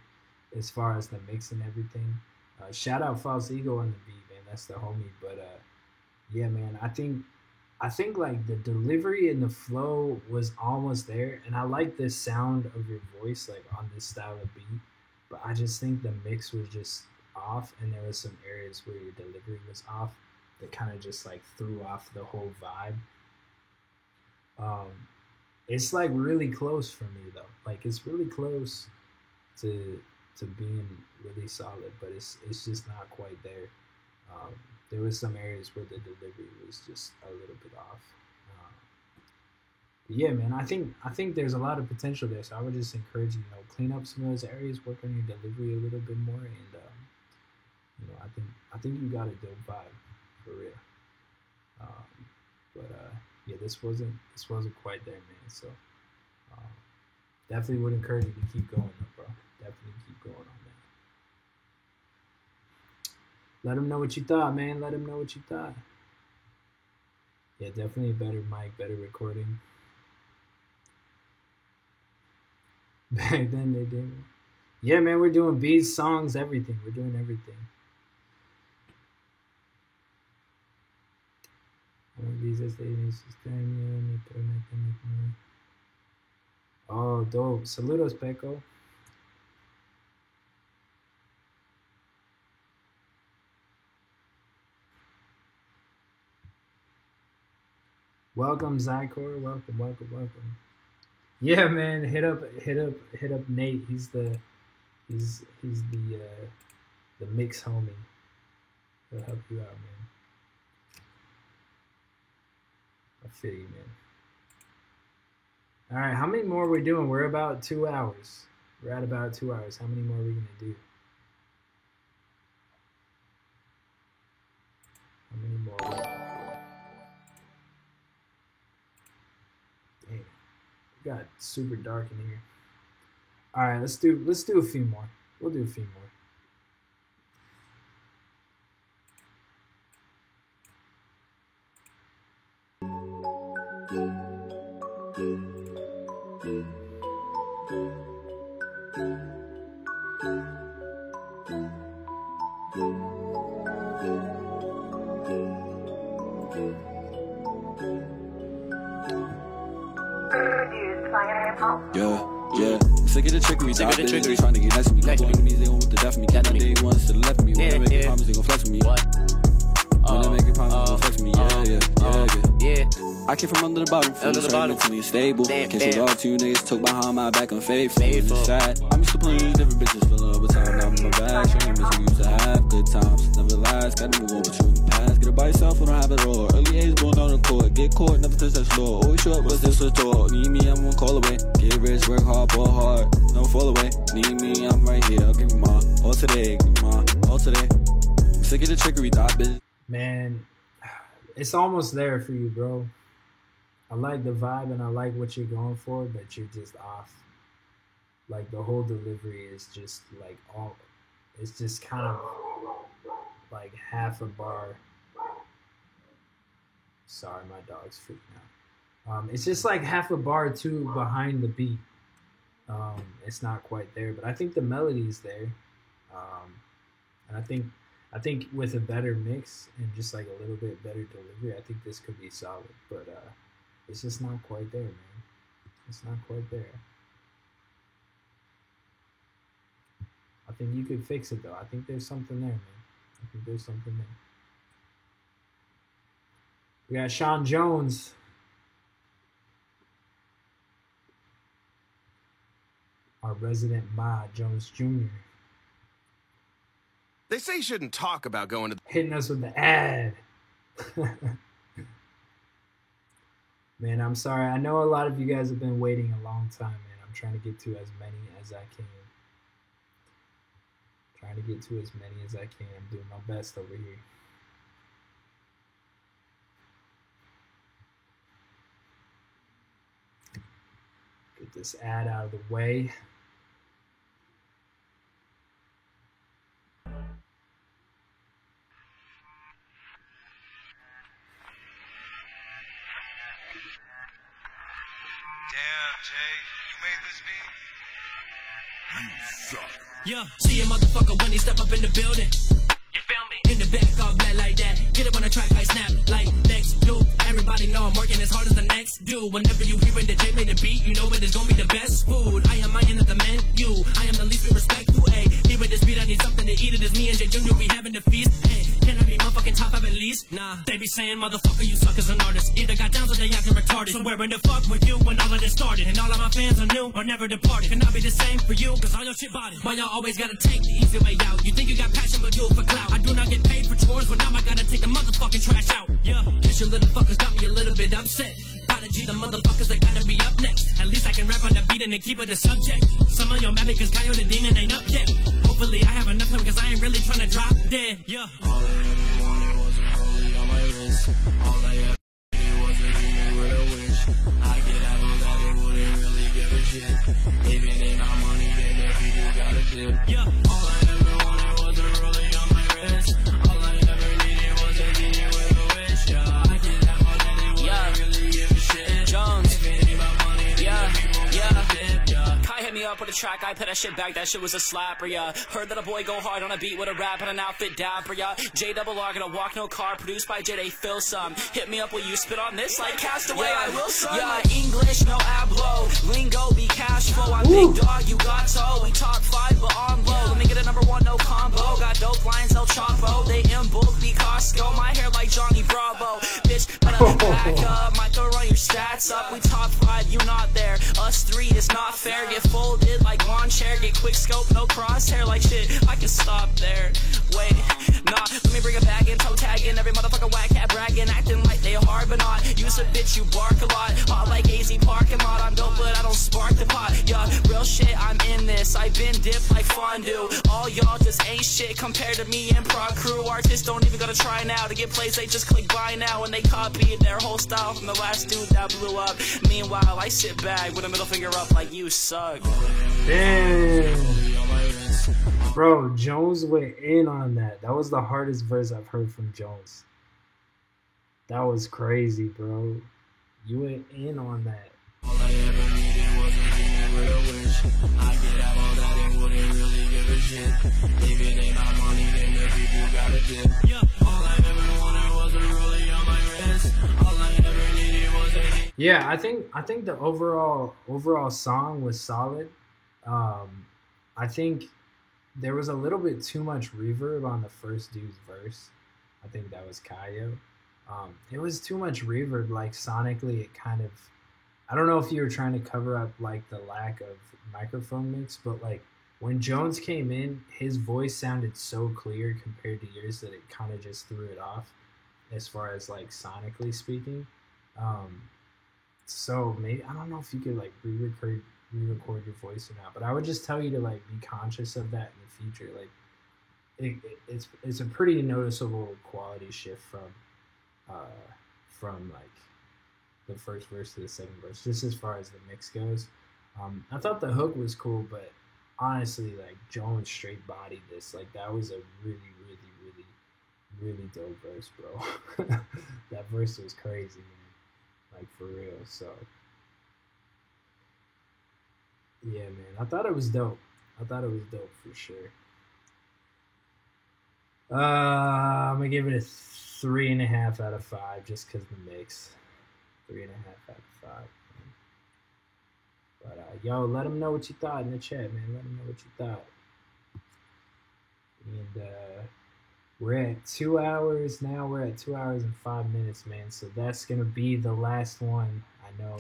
Speaker 1: as far as the mix and everything. Shout out False Ego on the beat, man. That's the homie. But yeah, man. I think like the delivery and the flow was almost there, and I like the sound of your voice like on this style of beat. But I just think the mix was just off, and there was some areas where your delivery was off that kind of just like threw off the whole vibe. It's like really close for me though. Like it's really close to being really solid, but it's just not quite there. There was some areas where the delivery was just a little bit off. But yeah, man, I think there's a lot of potential there. So I would just encourage you, clean up some of those areas, work on your delivery a little bit more, and I think you got a dope vibe for real. Yeah, this wasn't quite there, man. So definitely would encourage you to keep going, though, bro. Definitely keep going on that. Let them know what you thought, man. Let them know what you thought. Yeah, definitely a better mic, better recording. Back then they did. Yeah, man, we're doing beats, songs, everything. We're doing everything. Oh, dope. Saludos, Peco. Welcome, Zykor. Welcome. Yeah, man. Hit up Nate. He's the mix homie. He'll help you out, man. I feel you, man. All right, how many more are we doing? We're about 2 hours. We're at about 2 hours. How many more are we gonna do? How many more? Damn, it got super dark in here. All right, let's do a few more. We'll do a few more.
Speaker 5: Yeah. Sick of the trickery, trying to get next to me. Going to me, they want the death of me. Keep my day ones to the left of me. When I make a promise, they gon' flex with me. When I make a promise, they gon' flex with me. Yeah. I came from under the bottom, mentally stable. Can't say all to you niggas, took behind my back, unfaithful. It's sad. I'm used to playing different bitches, fill up with time. Now I'm in my bag, showing bitches we used to have good times. Never last, gotta move on with you in the past. Get it by yourself, we don't have it all. Early age, going on the court. Get caught, never touch that floor. Always show up, what's this for talk? Need me, I'm one call away. Get rich, work hard, ball hard. Don't fall away. Need me, I'm right here. I'll give you my all today. All today. I'm sick of the trickery, thought bitch.
Speaker 1: Man, it's almost there for you, bro. I like the vibe and I like what you're going for, but you're just off. Like the whole delivery is just like all, it's just kind of like half a bar. Sorry, my dog's freaking out. It's just like half a bar or two behind the beat. It's not quite there, but I think the melody's there. And I think with a better mix and just like a little bit better delivery, I think this could be solid. But it's just not quite there, man. It's not quite there. I think you could fix it though. I think there's something there, man. I think there's something there. We got Sean Jones. Our resident Ma Jones Jr.
Speaker 22: They say you shouldn't talk about going to
Speaker 1: hitting us with the ad. Man, I'm sorry. I know a lot of you guys have been waiting a long time, man. I'm trying to get to as many as I can. I'm doing my best over here. Get this ad out of the way.
Speaker 23: Yeah, see a motherfucker when he step up in the building. You feel me? In the back, all black like that. Get it on the track, I snap like next dude. Everybody know I'm working as hard as the next dude. Whenever you hearing the J made the beat, you know it is gonna be the best food. I am minding of the menu. I am the least respectful. Ayy, here with this beat, I need something to eat. It is me and J Junior, we having the feast. Hey, can I be motherfucking top five at least? Nah, they be saying motherfucker, you suck as an artist. Either got down or they acting retarded. So where in the fuck with you when all of this started? And all of my fans are new or never departed. Can I be the same for you? Cause all your shit bought it. Why y'all always gotta take the easy way out? You think you got passion but do it for clout. I do not get paid for chores, but now I gotta take the motherfucking trash out. Yeah, guess you little fuckers got me a little bit upset. Prodigy, the motherfuckers that gotta be up next. At least I can rap on the beat and they keep it a subject. Some of y'all mad because Kyle the Demon ain't up yet. Hopefully I have enough time cause I ain't really trying to drop dead. Yeah. All I ever wanted was a rollie on my wrist. All I ever needed was a demon with a wish. I get out of that, they wouldn't really give a shit. Even they not money, they never do gotta dip. Yeah. All I ever wanted was a rollie on my wrist. All I ever needed was a demon with a wish. Yeah. I get out of that, they wouldn't really give a shit. Jones. If it ain't about money, then people gotta dip. Yeah. Kai hit me up with a track, I put that shit back, that shit was a slapper, yeah. Heard that a boy go hard on a beat with a rap and an outfit dapper, yeah. J-R gonna walk no car, produced by J-Day Phil some. Hit me up, will you spit on this like Castaway? Yeah. I will, son. Yeah, English, no hablo. Lingo be cash flow. I'm big dog, you got toe. We top 5, but on low. Let me get a number 1, no combo. Got dope lines, El Chapo. They in bulk, be Costco. My hair like Johnny Bravo. Bitch, better back up. Might go run your stats up. We top 5, you not there. Us 3 is not fair. Get folded like lawn chair. Get quick scope, no crosshair. Like shit, I can stop there. Wait, nah, let me bring it back in. Toe tagging every motherfucker whack cat bragging. Acting like they hard, but not. Use a bitch, you bark a lot. Hot like AZ parking lot. I'm dope, but I don't spark the pot. Yeah, real shit, I'm in this. I've been dipped like fondue. All y'all just ain't shit compared to me and prog crew. Artists don't even gotta try now to get plays. They just click buy now and they copied their whole style from the last dude that blew up. Meanwhile, I sit back with a middle finger up like you suck.
Speaker 1: Damn. Bro, Jones went in on that. That was the hardest verse I've heard from Jones. That was crazy, bro. You went in on that.
Speaker 13: All I ever needed was a hand with a wish. I could have all that and wouldn't really give a shit. If it ain't my money, then the people gotta dip. Yeah, all I ever wanted was a rollie on my wrist. All I ever needed was a...
Speaker 1: Yeah, I think the overall song was solid. I think there was a little bit too much reverb on the first dude's verse. I think that was Kayo. It was too much reverb, like sonically it kind of, I don't know if you were trying to cover up like the lack of microphone mix, but like when Jones came in, his voice sounded so clear compared to yours that it kind of just threw it off as far as like sonically speaking. So maybe, I don't know if you could like re-record your voice or not, but I would just tell you to like be conscious of that in the future. Like it's a pretty noticeable quality shift from like the first verse to the second verse, just as far as the mix goes. I thought the hook was cool, but honestly, like Jones straight bodied this. Like that was a really dope verse, bro. That verse was crazy, man. Like for real. So yeah, man. I thought it was dope. For sure. I'm gonna give it a 3.5 out of 5 just because the mix. 3.5 out of 5. But yo, let them know what you thought in the chat, man. Let them know what you thought. And we're at 2 hours now. We're at 2 hours and 5 minutes, man. So that's gonna be the last one. I know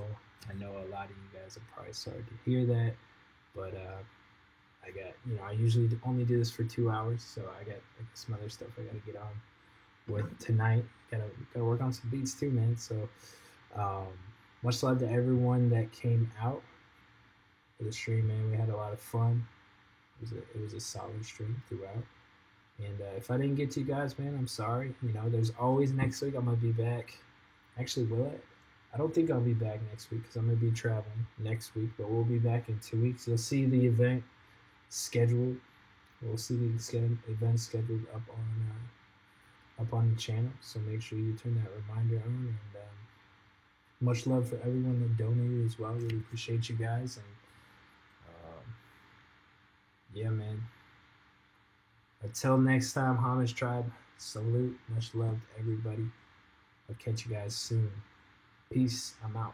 Speaker 1: a lot of you guys are probably sorry to hear that, but I got, I usually only do this for 2 hours, so I got like some other stuff I gotta get on with tonight. Gotta work on some beats too, man. So much love to everyone that came out for the stream, man. We had a lot of fun. It was a solid stream throughout. And if I didn't get to you guys, man, I'm sorry. There's always next week. I'm gonna be back. Actually, will I? I don't think I'll be back next week because I'm gonna be traveling next week, but we'll be back in 2 weeks. You'll see the event scheduled. We'll see the event scheduled up on the channel. So make sure you turn that reminder on. And much love for everyone that donated as well. Really appreciate you guys. And yeah, man. Until next time, Homage Tribe. Salute. Much love to everybody. I'll catch you guys soon. Peace. I'm out.